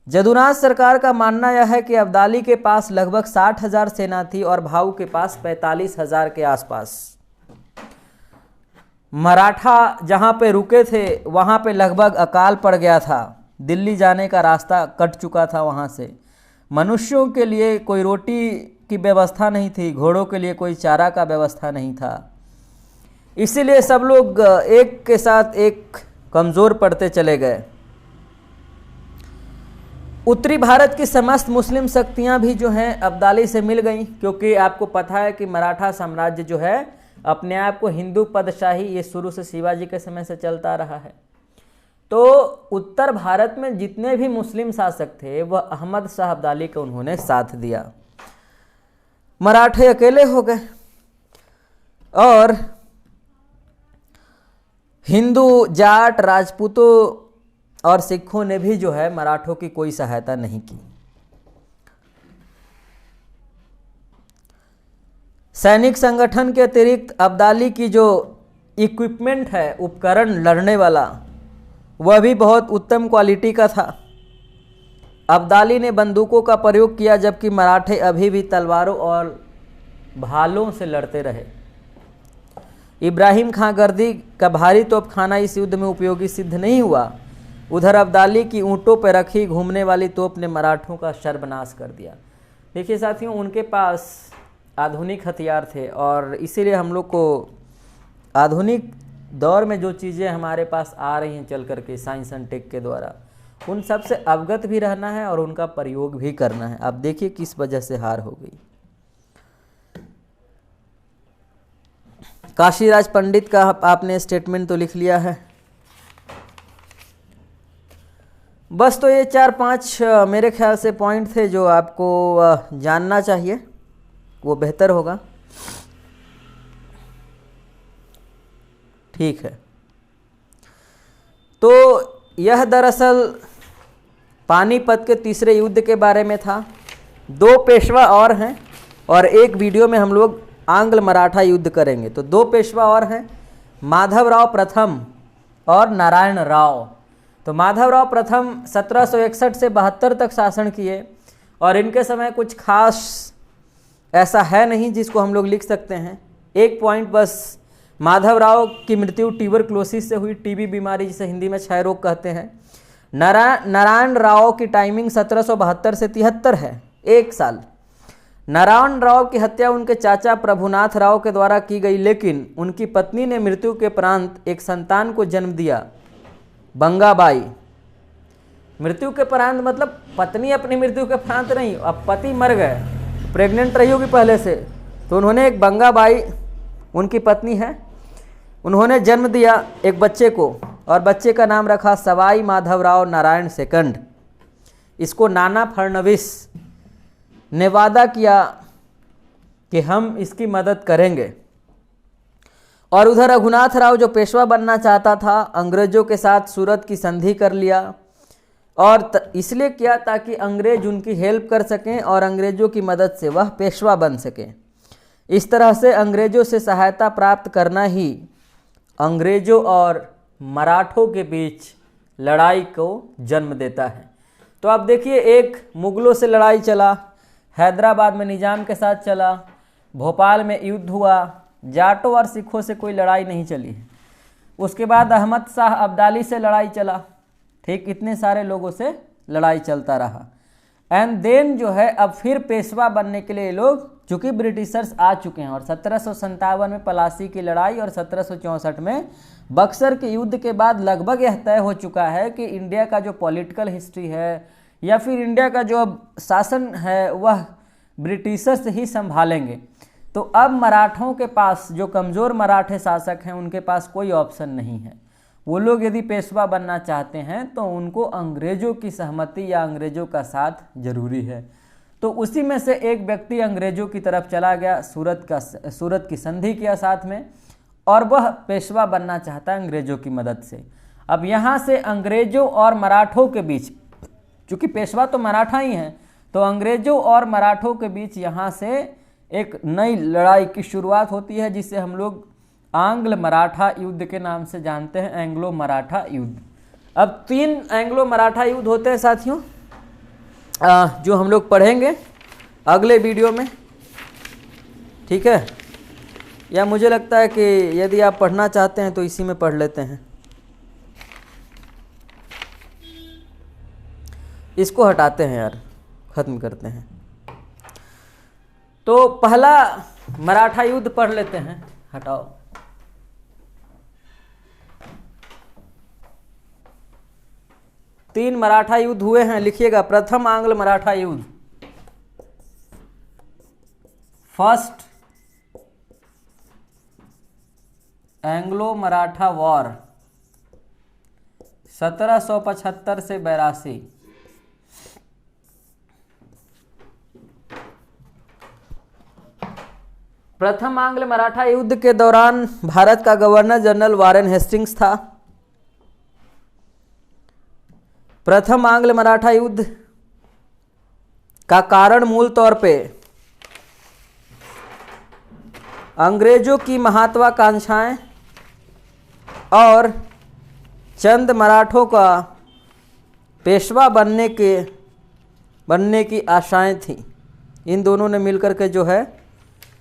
जदुनाथ सरकार का मानना यह है कि अब्दाली के पास लगभग 60,000 सेना थी और भाऊ के पास 45,000 के आसपास। मराठा जहां पे रुके थे वहां पे लगभग अकाल पड़ गया था, दिल्ली जाने का रास्ता कट चुका था वहां से। मनुष्यों के लिए कोई रोटी की व्यवस्था नहीं थी, घोड़ों के लिए कोई चारा का व्यवस्था नहीं था, इसीलिए सब लोग एक के साथ एक कमज़ोर पड़ते चले गए। उत्तरी भारत की समस्त मुस्लिम शक्तियां भी जो हैं अब्दाली से मिल गईं, क्योंकि आपको पता है कि मराठा साम्राज्य जो है अपने आप को हिंदू पदशाही ये शुरू से शिवाजी के समय से चलता रहा है। तो उत्तर भारत में जितने भी मुस्लिम शासक थे वह अहमद शाह अब्दाली को उन्होंने साथ दिया। मराठे अकेले हो गए और हिंदू, जाट, राजपूतों और सिखों ने भी जो है मराठों की कोई सहायता नहीं की। सैनिक संगठन के अतिरिक्त अब्दाली की जो इक्विपमेंट है, उपकरण लड़ने वाला, वह भी बहुत उत्तम क्वालिटी का था। अब्दाली ने बंदूकों का प्रयोग किया जबकि मराठे अभी भी तलवारों और भालों से लड़ते रहे। इब्राहिम खां गर्दी का भारी तोपखाना इस युद्ध में उपयोगी सिद्ध नहीं हुआ। उधर अब्दाली की ऊँटों पर रखी घूमने वाली तोप ने मराठों का सर्वनाश कर दिया। देखिए साथियों, उनके पास आधुनिक हथियार थे और इसीलिए हम लोग को आधुनिक दौर में जो चीज़ें हमारे पास आ रही हैं चल करके साइंस एंड टेक के द्वारा, उन सब से अवगत भी रहना है और उनका प्रयोग भी करना है। अब देखिए किस वजह से हार हो गई। काशीराज पंडित का आपने स्टेटमेंट तो लिख लिया है। बस तो ये 4-5 मेरे ख्याल से पॉइंट थे जो आपको जानना चाहिए, वो बेहतर होगा। ठीक है, तो यह दरअसल पानीपत के तीसरे युद्ध के बारे में था। 2 पेशवा और हैं और एक वीडियो में हम लोग आंग्ल मराठा युद्ध करेंगे। तो 2 पेशवा और हैं, माधवराव प्रथम और नारायण राव। तो माधवराव प्रथम 1761 से 72 तक शासन किए और इनके समय कुछ खास ऐसा है नहीं जिसको हम लोग लिख सकते हैं। एक पॉइंट बस, माधवराव की मृत्यु ट्यूबरक्लोसिस से हुई, टीबी बीमारी जिसे हिंदी में क्षय रोग कहते हैं। नारायण राव की टाइमिंग 1772 से 73 है, 1 साल। नारायण राव की हत्या उनके चाचा प्रभुनाथ राव के द्वारा की गई, लेकिन उनकी पत्नी ने मृत्यु के उपरांत एक संतान को जन्म दिया, बंगाबाई। मृत्यु के उपरांत मतलब पत्नी अपनी मृत्यु के उपरांत नहीं, अब पति मर गए, प्रेग्नेंट रही होगी पहले से, तो उन्होंने एक बंगाबाई, उनकी पत्नी है, उन्होंने जन्म दिया एक बच्चे को और बच्चे का नाम रखा सवाई माधवराव नारायण सेकंड। इसको नाना फडणवीस ने वादा किया कि हम इसकी मदद करेंगे। और उधर रघुनाथ राव जो पेशवा बनना चाहता था, अंग्रेजों के साथ सूरत की संधि कर लिया और इसलिए किया ताकि अंग्रेज उनकी हेल्प कर सकें और अंग्रेजों की मदद से वह पेशवा बन सकें। इस तरह से अंग्रेजों से सहायता प्राप्त करना ही अंग्रेजों और मराठों के बीच लड़ाई को जन्म देता है। तो आप देखिए, एक मुगलों से लड़ाई चला, हैदराबाद में निजाम के साथ चला, भोपाल में युद्ध हुआ, जाटों और सिखों से कोई लड़ाई नहीं चली है। उसके बाद अहमद शाह अब्दाली से लड़ाई चला, ठीक, इतने सारे लोगों से लड़ाई चलता रहा। एंड देन जो है अब फिर पेशवा बनने के लिए लोग, चूंकि ब्रिटिशर्स आ चुके हैं और 1757 में पलासी की लड़ाई और 1764 में बक्सर के युद्ध के बाद लगभग यह तय हो चुका है कि इंडिया का जो पॉलिटिकल हिस्ट्री है या फिर इंडिया का जो अब शासन है वह ब्रिटिशर्स ही संभालेंगे। तो अब मराठों के पास, जो कमज़ोर मराठे शासक हैं, उनके पास कोई ऑप्शन नहीं है। वो लोग यदि पेशवा बनना चाहते हैं तो उनको अंग्रेज़ों की सहमति या अंग्रेज़ों का साथ जरूरी है। तो उसी में से एक व्यक्ति अंग्रेज़ों की तरफ चला गया, सूरत की संधि किया साथ में, और वह पेशवा बनना चाहता है अंग्रेज़ों की मदद से। अब यहाँ से अंग्रेज़ों और मराठों के बीच, चूँकि पेशवा तो मराठा ही हैं, तो अंग्रेज़ों और मराठों के बीच यहाँ से एक नई लड़ाई की शुरुआत होती है, जिसे हम लोग आंग्ल मराठा युद्ध के नाम से जानते हैं, एंग्लो मराठा युद्ध। अब 3 एंग्लो मराठा युद्ध होते हैं साथियों, जो हम लोग पढ़ेंगे अगले वीडियो में, ठीक है। या मुझे लगता है कि यदि आप पढ़ना चाहते हैं तो इसी में पढ़ लेते हैं, इसको हटाते हैं यार, ख़त्म करते हैं। तो पहला मराठा युद्ध पढ़ लेते हैं, हटाओ। तीन मराठा युद्ध हुए हैं, लिखिएगा। प्रथम आंग्ल मराठा युद्ध, फर्स्ट एंग्लो मराठा वॉर 1775 से 82। प्रथम आंग्ल मराठा युद्ध के दौरान भारत का गवर्नर जनरल वारेन हेस्टिंग्स था। प्रथम आंग्ल मराठा युद्ध का कारण मूल तौर पे अंग्रेजों की महत्वाकांक्षाएं और चंद मराठों का पेशवा बनने की आशाएं थी। इन दोनों ने मिलकर के जो है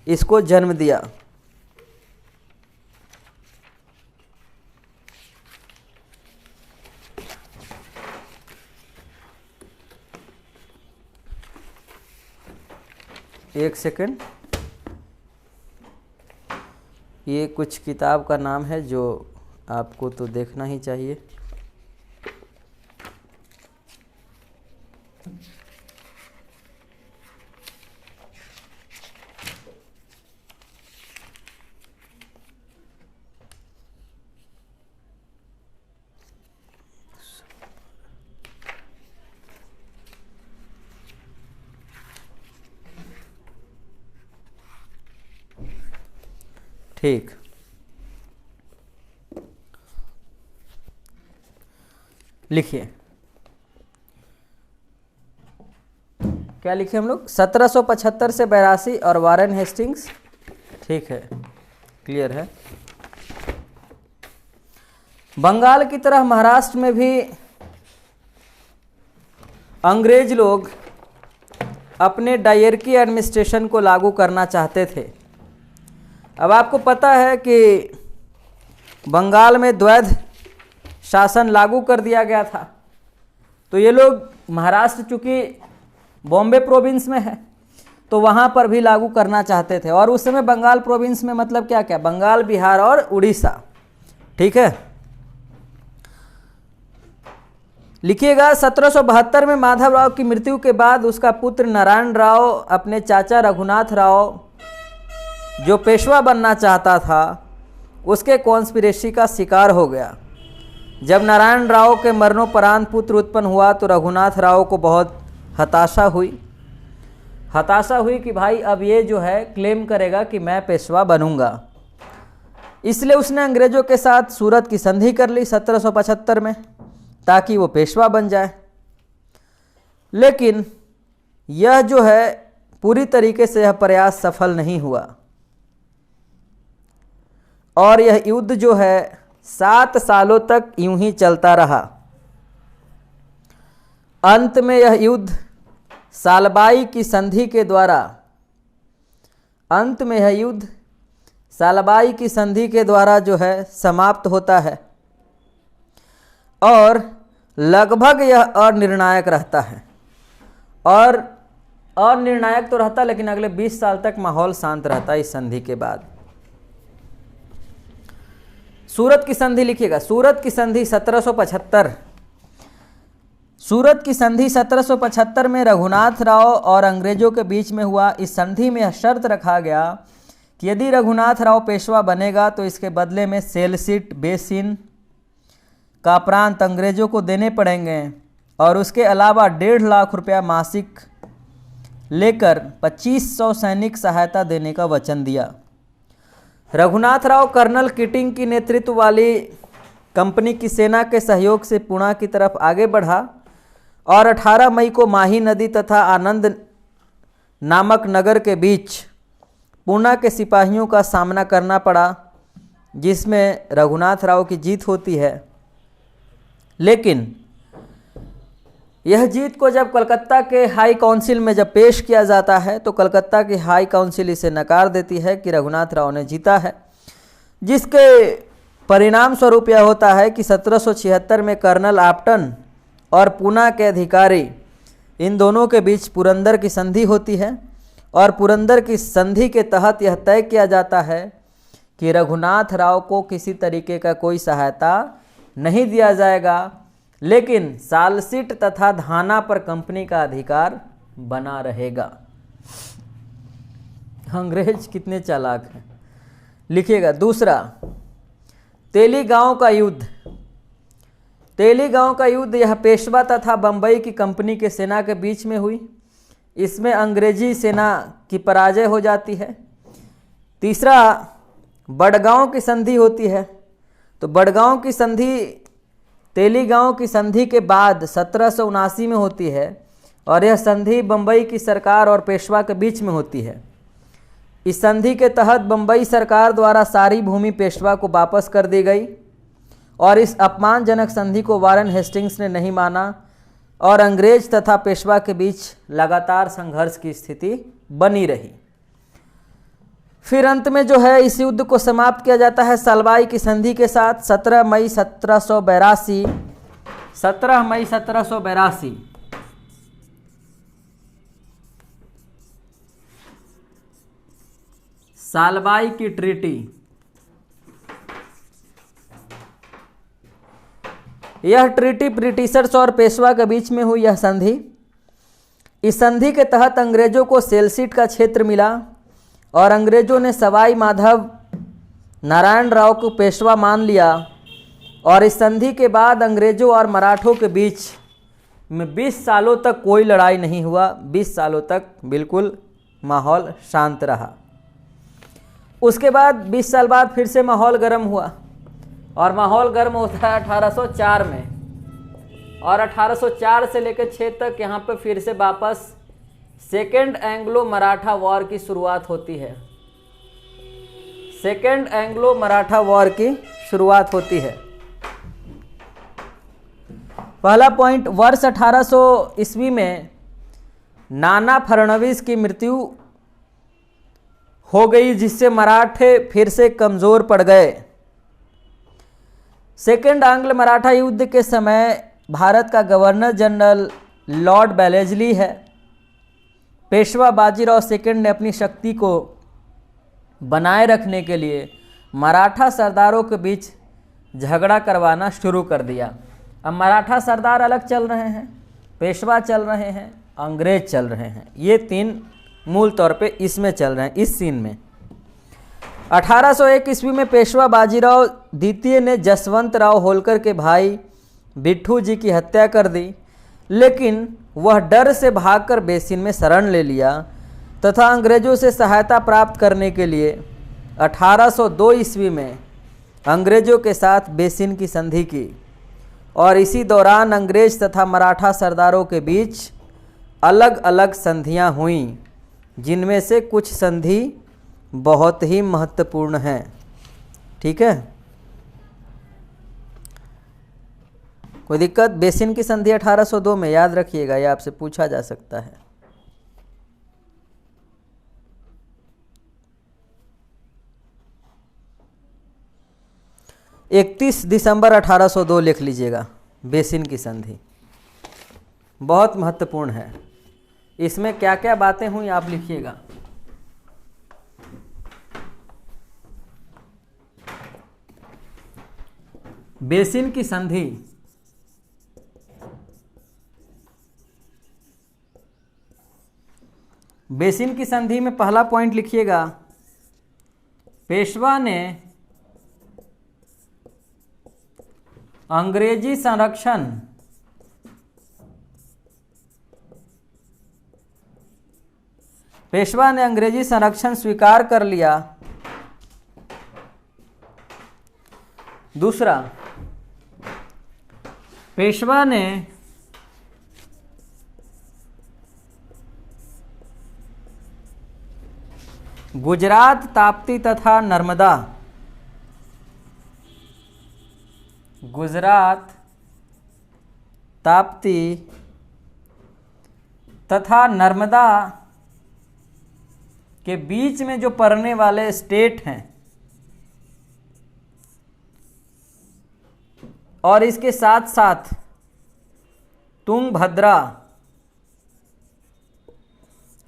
इसको जन्म दिया। एक सेकंड, ये कुछ किताब का नाम है जो आपको तो देखना ही चाहिए। ठीक, लिखिए क्या लिखे हम लोग, 1775 से 82 और वारेन हेस्टिंग्स, ठीक है, क्लियर है। बंगाल की तरह महाराष्ट्र में भी अंग्रेज लोग अपने डायरकी एडमिनिस्ट्रेशन को लागू करना चाहते थे। अब आपको पता है कि बंगाल में द्वैध शासन लागू कर दिया गया था, तो ये लोग, महाराष्ट्र चूँकि बॉम्बे प्रोविंस में है तो वहाँ पर भी लागू करना चाहते थे। और उस समय बंगाल प्रोविंस में मतलब क्या क्या, बंगाल, बिहार और उड़ीसा, ठीक है। लिखिएगा, 1772 में माधवराव की मृत्यु के बाद उसका पुत्र नारायण राव अपने चाचा रघुनाथ राव, जो पेशवा बनना चाहता था, उसके कॉन्स्पिरेसी का शिकार हो गया। जब नारायण राव के मरणोपरांत पुत्र उत्पन्न हुआ तो रघुनाथ राव को बहुत हताशा हुई कि भाई अब ये जो है क्लेम करेगा कि मैं पेशवा बनूंगा। इसलिए उसने अंग्रेजों के साथ सूरत की संधि कर ली 1775 में, ताकि वो पेशवा बन जाए। लेकिन यह जो है पूरी तरीके से यह प्रयास सफल नहीं हुआ और यह युद्ध जो है 7 सालों तक यूं ही चलता रहा। अंत में यह युद्ध सालबाई की संधि के द्वारा जो है समाप्त होता है और लगभग यह अनिर्णायक रहता है। और अनिर्णायक तो रहता लेकिन अगले 20 साल तक माहौल शांत रहता है इस संधि के बाद। सूरत की संधि लिखिएगा। सूरत की संधि 1775 में रघुनाथ राव और अंग्रेजों के बीच में हुआ। इस संधि में यह शर्त रखा गया कि यदि रघुनाथ राव पेशवा बनेगा तो इसके बदले में सेलसीट बेसिन का प्रांत अंग्रेजों को देने पड़ेंगे और उसके अलावा 1.5 लाख रुपया मासिक लेकर 2500 सैनिक सहायता देने का वचन दिया। रघुनाथ राव कर्नल किटिंग की नेतृत्व वाली कंपनी की सेना के सहयोग से पुणे की तरफ आगे बढ़ा और 18 मई को माही नदी तथा आनंद नामक नगर के बीच पुणे के सिपाहियों का सामना करना पड़ा, जिसमें रघुनाथ राव की जीत होती है। लेकिन यह जीत को जब कलकत्ता के हाई काउंसिल में जब पेश किया जाता है तो कलकत्ता की हाई काउंसिल इसे नकार देती है कि रघुनाथ राव ने जीता है, जिसके परिणाम स्वरूप यह होता है कि 1776 में कर्नल आप्टन और पुणे के अधिकारी इन दोनों के बीच पुरंदर की संधि होती है और पुरंदर की संधि के तहत यह तय किया जाता है कि रघुनाथ राव को किसी तरीके का कोई सहायता नहीं दिया जाएगा, लेकिन सालसीट तथा धाना पर कंपनी का अधिकार बना रहेगा। अंग्रेज कितने चालाक हैं। लिखिएगा। दूसरा, तेलीगांव का युद्ध। तेलीगांव का युद्ध यह पेशवा तथा बंबई की कंपनी के सेना के बीच में हुई। इसमें अंग्रेजी सेना की पराजय हो जाती है। तीसरा, बड़गांव की संधि होती है। तो बड़गांव की संधि तेलीगांव की संधि के बाद 1779 में होती है और यह संधि बंबई की सरकार और पेशवा के बीच में होती है। इस संधि के तहत बंबई सरकार द्वारा सारी भूमि पेशवा को वापस कर दी गई और इस अपमानजनक संधि को वारेन हेस्टिंग्स ने नहीं माना और अंग्रेज तथा पेशवा के बीच लगातार संघर्ष की स्थिति बनी रही। फिर अंत में जो है इस युद्ध को समाप्त किया जाता है सालबाई की संधि के साथ 17 मई 1782 सालबाई की ट्रीटी। यह ट्रीटी ब्रिटिशर्स और पेशवा के बीच में हुई। यह संधि, इस संधि के तहत अंग्रेजों को सेलसीट का क्षेत्र मिला और अंग्रेजों ने सवाई माधव नारायण राव को पेशवा मान लिया और इस संधि के बाद अंग्रेजों और मराठों के बीच में 20 सालों तक कोई लड़ाई नहीं हुआ। 20 सालों तक बिल्कुल माहौल शांत रहा। उसके बाद 20 साल बाद फिर से माहौल गर्म हुआ और माहौल गर्म होता है 1804 में और 1804 से लेकर 6 तक यहाँ पे फिर से वापस सेकेंड एंग्लो मराठा वॉर की शुरुआत होती है। सेकेंड एंग्लो मराठा वॉर की शुरुआत होती है। पहला पॉइंट, वर्ष 1800 ईस्वी में नाना फडणवीस की मृत्यु हो गई, जिससे मराठे फिर से कमजोर पड़ गए। सेकेंड आंग्ल मराठा युद्ध के समय भारत का गवर्नर जनरल लॉर्ड बेलेजली है। पेशवा बाजीराव सेकंड ने अपनी शक्ति को बनाए रखने के लिए मराठा सरदारों के बीच झगड़ा करवाना शुरू कर दिया। अब मराठा सरदार अलग चल रहे हैं, पेशवा चल रहे हैं, अंग्रेज चल रहे हैं। ये तीन मूल तौर पे इसमें चल रहे हैं, इस सीन में। 1801 ईस्वी में पेशवा बाजीराव द्वितीय ने जसवंत राव होलकर के भाई बिट्ठू जी की हत्या कर दी, लेकिन वह डर से भागकर बेसिन में शरण ले लिया तथा अंग्रेजों से सहायता प्राप्त करने के लिए 1802 ईस्वी में अंग्रेजों के साथ बेसिन की संधि की और इसी दौरान अंग्रेज तथा मराठा सरदारों के बीच अलग अलग संधियां हुईं, जिनमें से कुछ संधि बहुत ही महत्वपूर्ण हैं। ठीक है, कोई दिक्कत? बेसिन की संधि 1802 में, याद रखिएगा, यह आपसे पूछा जा सकता है। इकतीस दिसंबर 1802 लिख लीजिएगा, बेसिन की संधि बहुत महत्वपूर्ण है। इसमें क्या क्या बातें हुई आप लिखिएगा। बेसिन की संधि, बेसिन की संधि में पहला पॉइंट लिखिएगा, पेशवा ने अंग्रेजी संरक्षण स्वीकार कर लिया। दूसरा, पेशवा ने गुजरात, ताप्ती तथा नर्मदा, गुजरात, ताप्ती तथा नर्मदा के बीच में जो पड़ने वाले स्टेट हैं और इसके साथ साथ तुंगभद्रा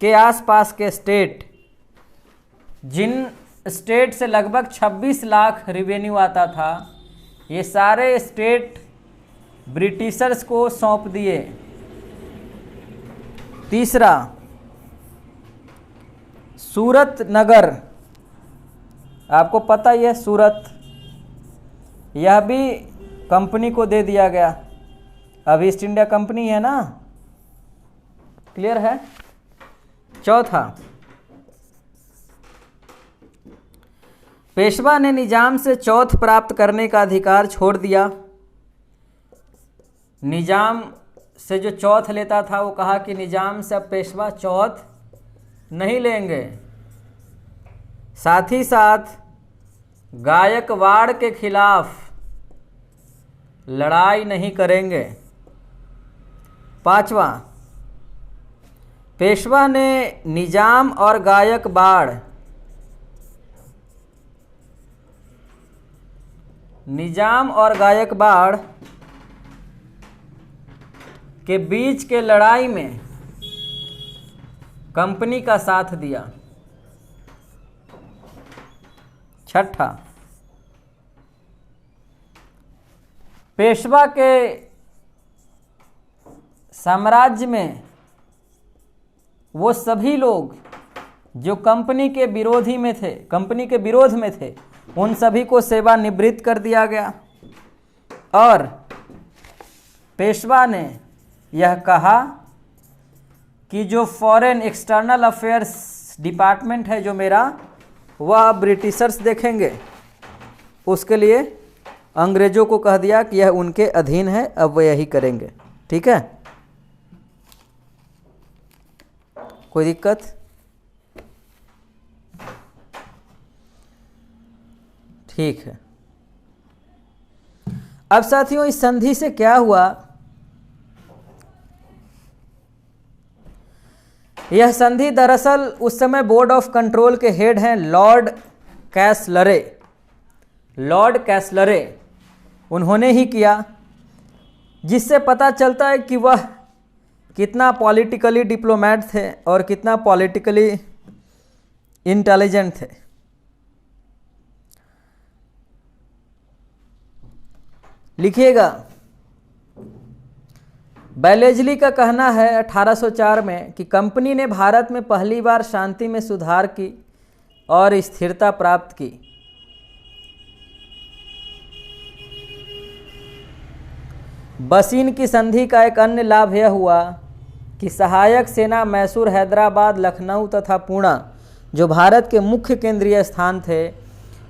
के आसपास के स्टेट, जिन स्टेट से लगभग 26 लाख रेवेन्यू आता था, ये सारे स्टेट ब्रिटिशर्स को सौंप दिए। तीसरा, सूरत नगर, आपको पता ही है सूरत, यह भी कंपनी को दे दिया गया। अब ईस्ट इंडिया कंपनी है ना, क्लियर है। चौथा, पेशवा ने निजाम से चौथ प्राप्त करने का अधिकार छोड़ दिया। निजाम से जो चौथ लेता था वो कहा कि निजाम से अब पेशवा चौथ नहीं लेंगे। साथ ही साथ गायकवाड़ के खिलाफ लड़ाई नहीं करेंगे। पांचवा, पेशवा ने निजाम और गायकवाड़ के बीच के लड़ाई में कंपनी का साथ दिया। छठा, पेशवा के साम्राज्य में वो सभी लोग जो कंपनी के विरोध में थे, उन सभी को सेवानिवृत्त कर दिया गया। और पेशवा ने यह कहा कि जो फॉरेन एक्सटर्नल अफेयर्स डिपार्टमेंट है जो मेरा, वह ब्रिटिशर्स देखेंगे। उसके लिए अंग्रेजों को कह दिया कि यह उनके अधीन है, अब वह यही करेंगे। ठीक है, कोई दिक्कत? ठीक है। अब साथियों, इस संधि से क्या हुआ? यह संधि दरअसल उस समय बोर्ड ऑफ कंट्रोल के हेड हैं लॉर्ड कैसलरे, उन्होंने ही किया, जिससे पता चलता है कि वह कितना पॉलिटिकली डिप्लोमेट थे और कितना पॉलिटिकली इंटेलिजेंट थे। लिखिएगा, बैलेजली का कहना है 1804 में कि कंपनी ने भारत में पहली बार शांति में सुधार की और स्थिरता प्राप्त की। बसीन की संधि का एक अन्य लाभ यह हुआ कि सहायक सेना मैसूर, हैदराबाद, लखनऊ तथा पुणे, जो भारत के मुख्य केंद्रीय स्थान थे,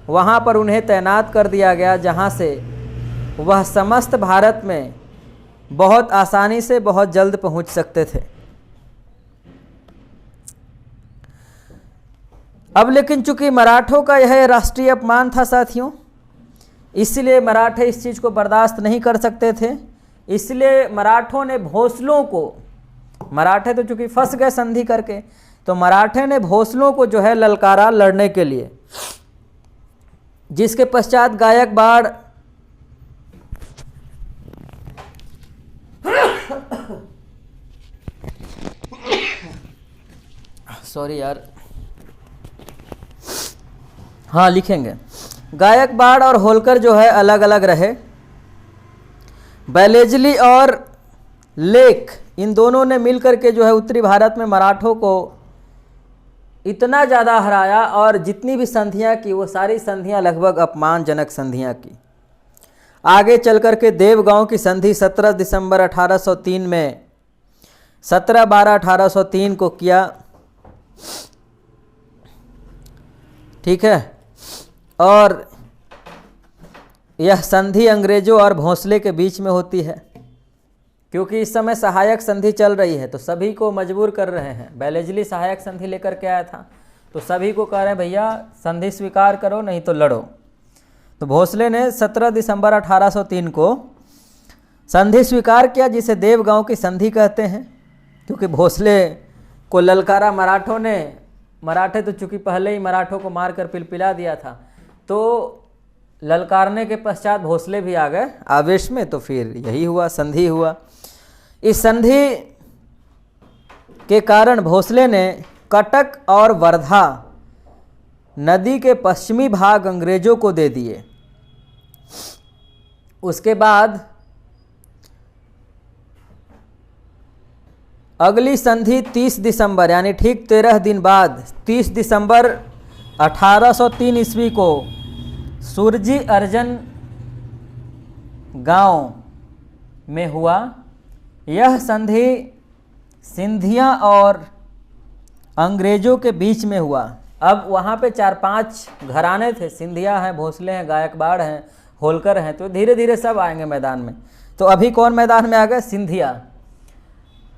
वहाँ पर उन्हें तैनात कर दिया गया, जहाँ से वह समस्त भारत में बहुत आसानी से बहुत जल्द पहुँच सकते थे। अब लेकिन चूंकि मराठों का यह राष्ट्रीय अपमान था साथियों, इसलिए मराठे इस चीज़ को बर्दाश्त नहीं कर सकते थे। इसलिए मराठों ने भोसलों को, मराठे तो चूंकि फंस गए संधि करके, तो मराठे ने भोसलों को जो है ललकारा लड़ने के लिए, जिसके पश्चात गायकवाड़ सॉरी यार, हाँ लिखेंगे, गायकवाड़ और होलकर जो है अलग अलग रहे। बैलेजली और लेक इन दोनों ने मिलकर के जो है उत्तरी भारत में मराठों को इतना ज़्यादा हराया, और जितनी भी संधियाँ की वो सारी संधियाँ लगभग अपमानजनक संधियाँ की। आगे चल कर के देवगांव की संधि 17 दिसंबर 1803 में 17/12/1803 को किया, ठीक है। और यह संधि अंग्रेजों और भोंसले के बीच में होती है, क्योंकि इस समय सहायक संधि चल रही है, तो सभी को मजबूर कर रहे हैं। बैलेजली सहायक संधि लेकर के आया था, तो सभी को कह रहे हैं भैया संधि स्वीकार करो नहीं तो लड़ो। तो भोसले ने 17 दिसंबर 1803 को संधि स्वीकार किया, जिसे देवगांव की संधि कहते हैं, क्योंकि भोसले को ललकारा मराठों ने। मराठे तो चूँकि पहले ही मराठों को मारकर पिलपिला दिया था, तो ललकारने के पश्चात भोसले भी आ गए आवेश में, तो फिर यही हुआ, संधि हुआ। इस संधि के कारण भोसले ने कटक और वर्धा नदी के पश्चिमी भाग अंग्रेजों को दे दिए। उसके बाद अगली संधि 30 दिसंबर यानी ठीक 13 दिन बाद 30 दिसंबर 1803 ईस्वी को सुरजी अर्जन गांव में हुआ। यह संधि सिंधिया और अंग्रेजों के बीच में हुआ। अब वहाँ पे 4-5 घराने थे, सिंधिया हैं, भोसले हैं, गायकवाड़ हैं, होलकर हैं, तो धीरे धीरे सब आएंगे मैदान में। तो अभी कौन मैदान में आ गए? सिंधिया।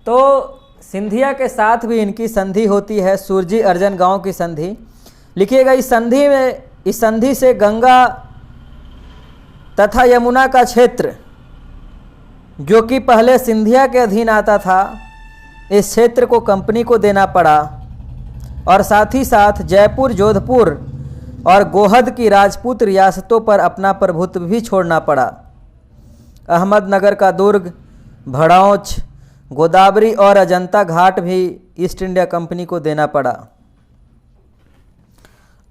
तो सिंधिया के साथ भी इनकी संधि होती है, सुरजी अर्जन गांव की संधि। लिखिएगा, इस संधि में, इस संधि से गंगा तथा यमुना का क्षेत्र, जो कि पहले सिंधिया के अधीन आता था, इस क्षेत्र को कंपनी को देना पड़ा, और साथ ही साथ जयपुर, जोधपुर और गोहद की राजपूत रियासतों पर अपना प्रभुत्व भी छोड़ना पड़ा। अहमदनगर का दुर्ग, भड़ौच, गोदावरी और अजंता घाट भी ईस्ट इंडिया कंपनी को देना पड़ा।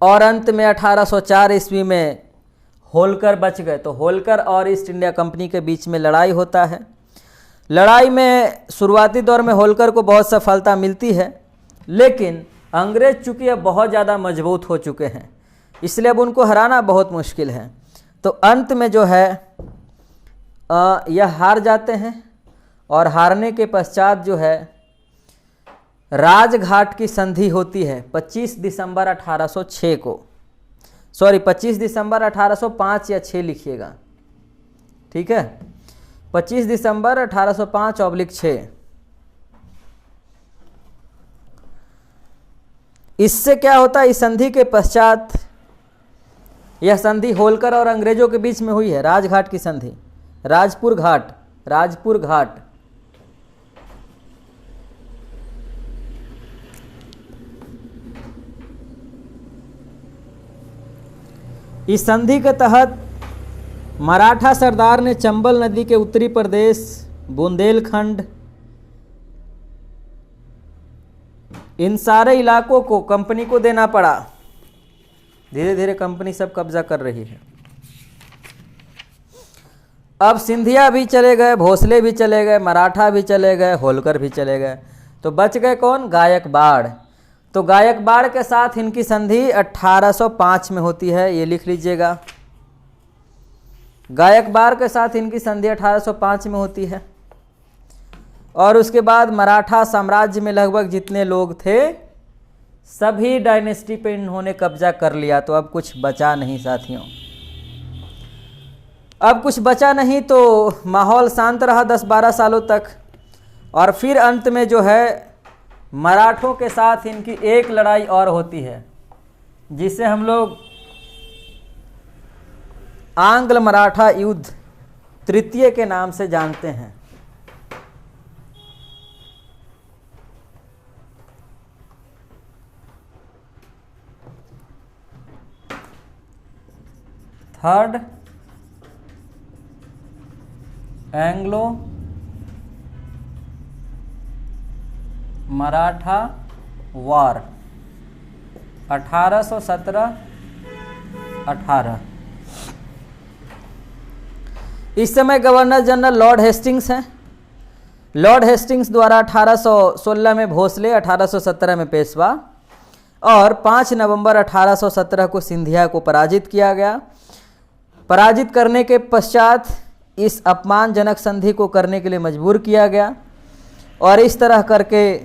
और अंत में 1804 ईस्वी में होलकर बच गए। तो होलकर और ईस्ट इंडिया कंपनी के बीच में लड़ाई होता है। लड़ाई में शुरुआती दौर में होलकर को बहुत सफलता मिलती है, लेकिन अंग्रेज चूँकि अब बहुत ज़्यादा मजबूत हो चुके हैं, इसलिए अब उनको हराना बहुत मुश्किल है। तो अंत में जो है यह हार जाते हैं, और हारने के पश्चात जो है राजघाट की संधि होती है 25 दिसंबर 1806 को। सॉरी, 25 दिसंबर 1805 या 6 लिखिएगा, ठीक है। 25 दिसंबर 1805/6। इससे क्या होता है? इस संधि के पश्चात, यह संधि होलकर और अंग्रेजों के बीच में हुई है, राजघाट की संधि, राजपुर घाट, राजपुर घाट। इस संधि के तहत मराठा सरदार ने चंबल नदी के उत्तरी प्रदेश, बुंदेलखंड, इन सारे इलाकों को कंपनी को देना पड़ा। धीरे धीरे कंपनी सब कब्जा कर रही है। अब सिंधिया भी चले गए, भोसले भी चले गए, मराठा भी चले गए, होलकर भी चले गए, तो बच गए कौन? गायकवाड़। तो गायकवाड़ के साथ इनकी संधि 1805 में होती है, ये लिख लीजिएगा। गायकवाड़ के साथ इनकी संधि 1805 में होती है। और उसके बाद मराठा साम्राज्य में लगभग जितने लोग थे, सभी डायनेस्टी पे इन्होंने कब्जा कर लिया। तो अब कुछ बचा नहीं साथियों, अब कुछ बचा नहीं। तो माहौल शांत रहा 10-12 सालों तक, और फिर अंत में जो है मराठों के साथ इनकी एक लड़ाई और होती है, जिसे हम लोग आंग्ल मराठा युद्ध तृतीय के नाम से जानते हैं। Third Anglo Maratha war 1817-18। इस समय गवर्नर जनरल लॉर्ड हेस्टिंग्स हैं। लॉर्ड हेस्टिंग्स द्वारा 1816 में भोसले, 1817 में पेशवा और 5 नवंबर 1817 को सिंधिया को पराजित किया गया। पराजित करने के पश्चात इस अपमानजनक संधि को करने के लिए मजबूर किया गया और इस तरह करके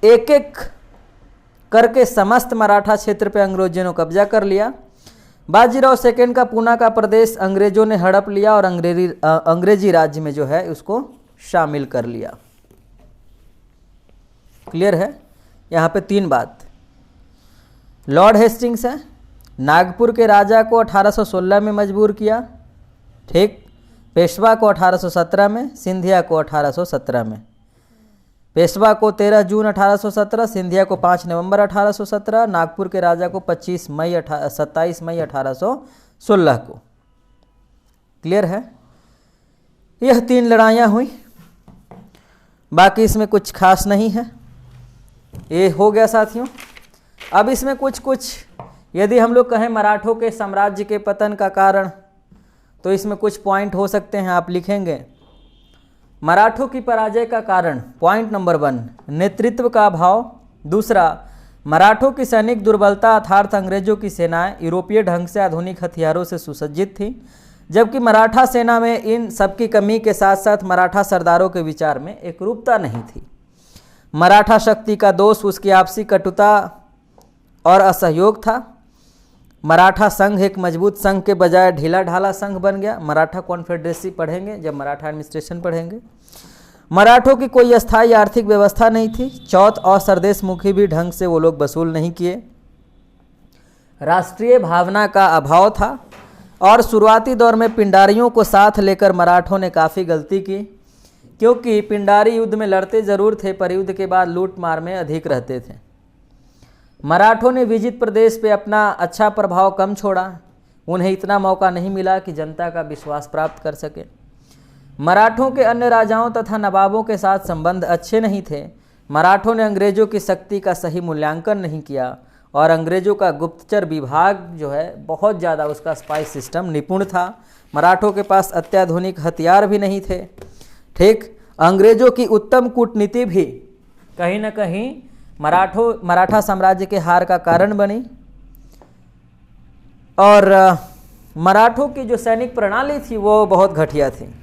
एक एक करके समस्त मराठा क्षेत्र पे अंग्रेजों ने कब्जा कर लिया। बाजीराव सेकंड का पूना का प्रदेश अंग्रेजों ने हड़प लिया और अंग्रेजी राज्य में जो है उसको शामिल कर लिया। क्लियर है? यहाँ पे 3 बात। लॉर्ड हेस्टिंग्स है, नागपुर के राजा को 1816 में मजबूर किया, ठीक। पेशवा को 1817 में, सिंधिया को 1817 में। पेशवा को 13 जून 1817, सिंधिया को 5 नवंबर 1817, नागपुर के राजा को 27 मई 1816 को। क्लियर है? यह 3 लड़ाइयाँ हुई, बाकी इसमें कुछ खास नहीं है। ये हो गया साथियों। अब इसमें कुछ यदि हम लोग कहें मराठों के साम्राज्य के पतन का कारण, तो इसमें कुछ पॉइंट हो सकते हैं, आप लिखेंगे। मराठों की पराजय का कारण, पॉइंट नंबर 1, नेतृत्व का अभाव। दूसरा, मराठों की सैनिक दुर्बलता अर्थात अंग्रेजों की सेनाएं यूरोपीय ढंग से आधुनिक हथियारों से सुसज्जित थीं, जबकि मराठा सेना में इन सबकी कमी के साथ साथ मराठा सरदारों के विचार में एकरूपता नहीं थी। मराठा शक्ति का दोष उसकी आपसी कटुता और असहयोग था। मराठा संघ एक मजबूत संघ के बजाय ढीला ढाला संघ बन गया। मराठा कॉन्फेडरेसी पढ़ेंगे जब मराठा एडमिनिस्ट्रेशन पढ़ेंगे। मराठों की कोई अस्थायी आर्थिक व्यवस्था नहीं थी। चौथ और सरदेश मुखी भी ढंग से वो लोग वसूल नहीं किए। राष्ट्रीय भावना का अभाव था और शुरुआती दौर में पिंडारियों को साथ लेकर मराठों ने काफ़ी गलती की, क्योंकि पिंडारी युद्ध में लड़ते ज़रूर थे पर युद्ध के बाद लूट मार में अधिक रहते थे। मराठों ने विजित प्रदेश पे अपना अच्छा प्रभाव कम छोड़ा। उन्हें इतना मौका नहीं मिला कि जनता का विश्वास प्राप्त कर सके। मराठों के अन्य राजाओं तथा नवाबों के साथ संबंध अच्छे नहीं थे। मराठों ने अंग्रेजों की शक्ति का सही मूल्यांकन नहीं किया और अंग्रेजों का गुप्तचर विभाग जो है बहुत ज़्यादा उसका स्पाई सिस्टम निपुण था। मराठों के पास अत्याधुनिक हथियार भी नहीं थे, ठीक। अंग्रेजों की उत्तम कूटनीति भी कहीं ना कहीं मराठा साम्राज्य के हार का कारण बनी। और मराठों की जो सैनिक प्रणाली थी वो बहुत घटिया थी।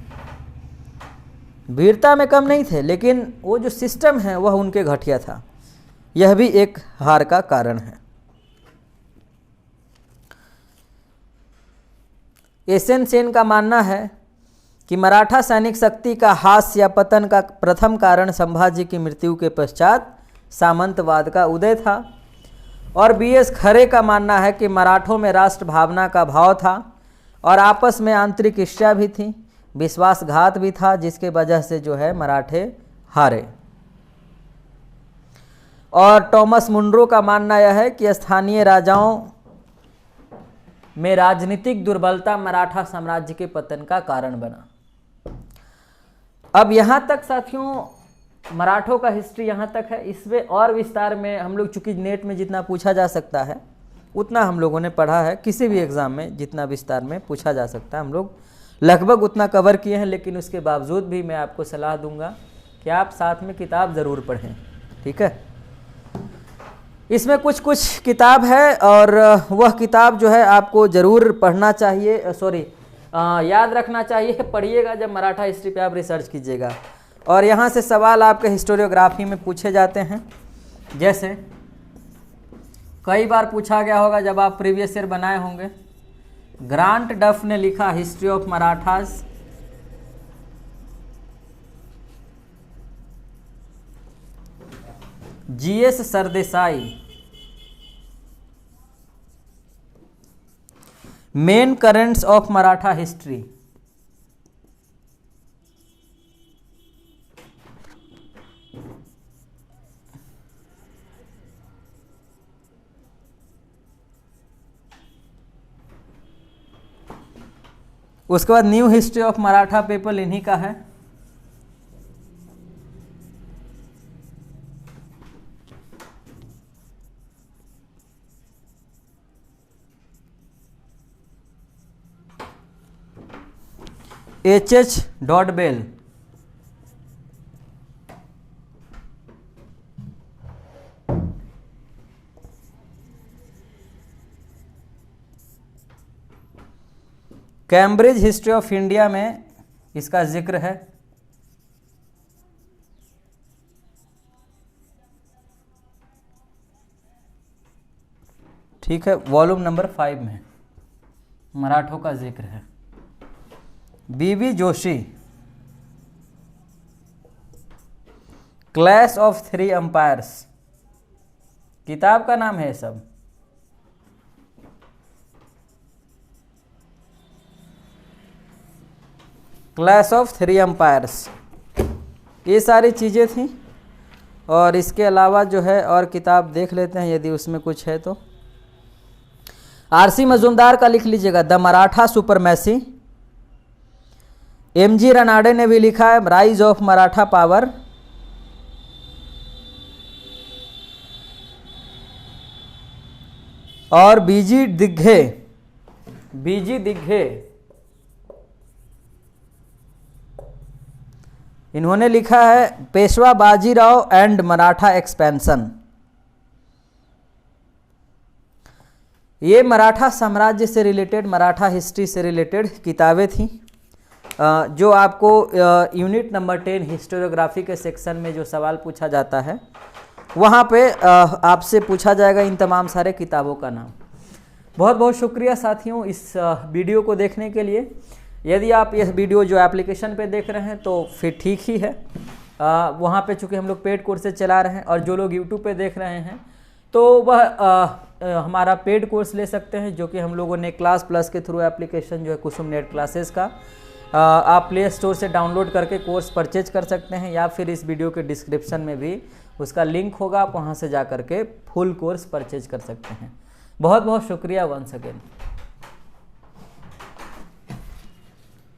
वीरता में कम नहीं थे, लेकिन वो जो सिस्टम है वह उनके घटिया था। यह भी एक हार का कारण है। एसएन सेन का मानना है कि मराठा सैनिक शक्ति का हास या पतन का प्रथम कारण संभाजी की मृत्यु के पश्चात सामंतवाद का उदय था। और बीएस खरे का मानना है कि मराठों में राष्ट्र भावना का भाव था और आपस में आंतरिक ईर्ष्या भी थी, विश्वासघात भी था, जिसके वजह से जो है मराठे हारे। और टॉमस मुंड्रो का मानना यह है कि स्थानीय राजाओं में राजनीतिक दुर्बलता मराठा साम्राज्य के पतन का कारण बना। अब यहाँ तक साथियों मराठों का हिस्ट्री यहाँ तक है। इसमें और विस्तार में हम लोग, चूँकि नेट में जितना पूछा जा सकता है उतना हम लोगों ने पढ़ा है, किसी भी एग्ज़ाम में जितना विस्तार में पूछा जा सकता है हम लोग लगभग उतना कवर किए हैं। लेकिन उसके बावजूद भी मैं आपको सलाह दूंगा कि आप साथ में किताब ज़रूर पढ़ें, ठीक है। इसमें कुछ किताब है और वह किताब जो है आपको ज़रूर पढ़ना चाहिए, याद रखना चाहिए, पढ़िएगा जब मराठा हिस्ट्री पे आप रिसर्च कीजिएगा। और यहाँ से सवाल आपके हिस्टोरियोग्राफी में पूछे जाते हैं, जैसे कई बार पूछा गया होगा जब आप प्रीवियस ईयर बनाए होंगे। ग्रांट डफ ने लिखा history of Marathas, GS Sardesai main currents of Maratha history. उसके बाद new history of Maratha people इन्हीं का है। H.H. Dodwell. Cambridge history of India में इसका जिक्र है। ठीक है, वॉल्यूम नंबर 5 में मराठों का जिक्र है। BB Joshi, clash of three empires, किताब का नाम है सब। क्लैश ऑफ थ्री एम्पायर्स, ये सारी चीज़ें थी। और इसके अलावा जो है और किताब देख लेते हैं यदि उसमें कुछ है तो। आरसी मजूमदार का लिख लीजिएगा, द मराठा सुपरमैसी। एमजी रनाडे ने भी लिखा है, राइज ऑफ मराठा पावर। और बीजी दिग्घे इन्होंने लिखा है, पेशवा बाजीराव एंड मराठा एक्सपेंशन। ये मराठा साम्राज्य से रिलेटेड, मराठा हिस्ट्री से रिलेटेड किताबें थीं, जो आपको यूनिट नंबर 10 हिस्टोरियोग्राफी के सेक्शन में जो सवाल पूछा जाता है वहाँ पे आपसे पूछा जाएगा इन तमाम सारे किताबों का नाम। बहुत बहुत शुक्रिया साथियों इस वीडियो को देखने के लिए। यदि आप यह वीडियो जो एप्लीकेशन पे देख रहे हैं तो फिर ठीक ही है, वहाँ पे चूँकि हम लोग पेड कोर्सेज चला रहे हैं, और जो लोग यूट्यूब पे देख रहे हैं तो वह हमारा पेड कोर्स ले सकते हैं, जो कि हम लोगों ने क्लास प्लस के थ्रू एप्लीकेशन जो है कुसुम नेट क्लासेस का आप प्ले स्टोर से डाउनलोड करके कोर्स परचेज कर सकते हैं, या फिर इस वीडियो के डिस्क्रिप्शन में भी उसका लिंक होगा, आप वहाँ से जा कर के फुल कोर्स परचेज कर सकते हैं। बहुत बहुत शुक्रिया वंस अगेन।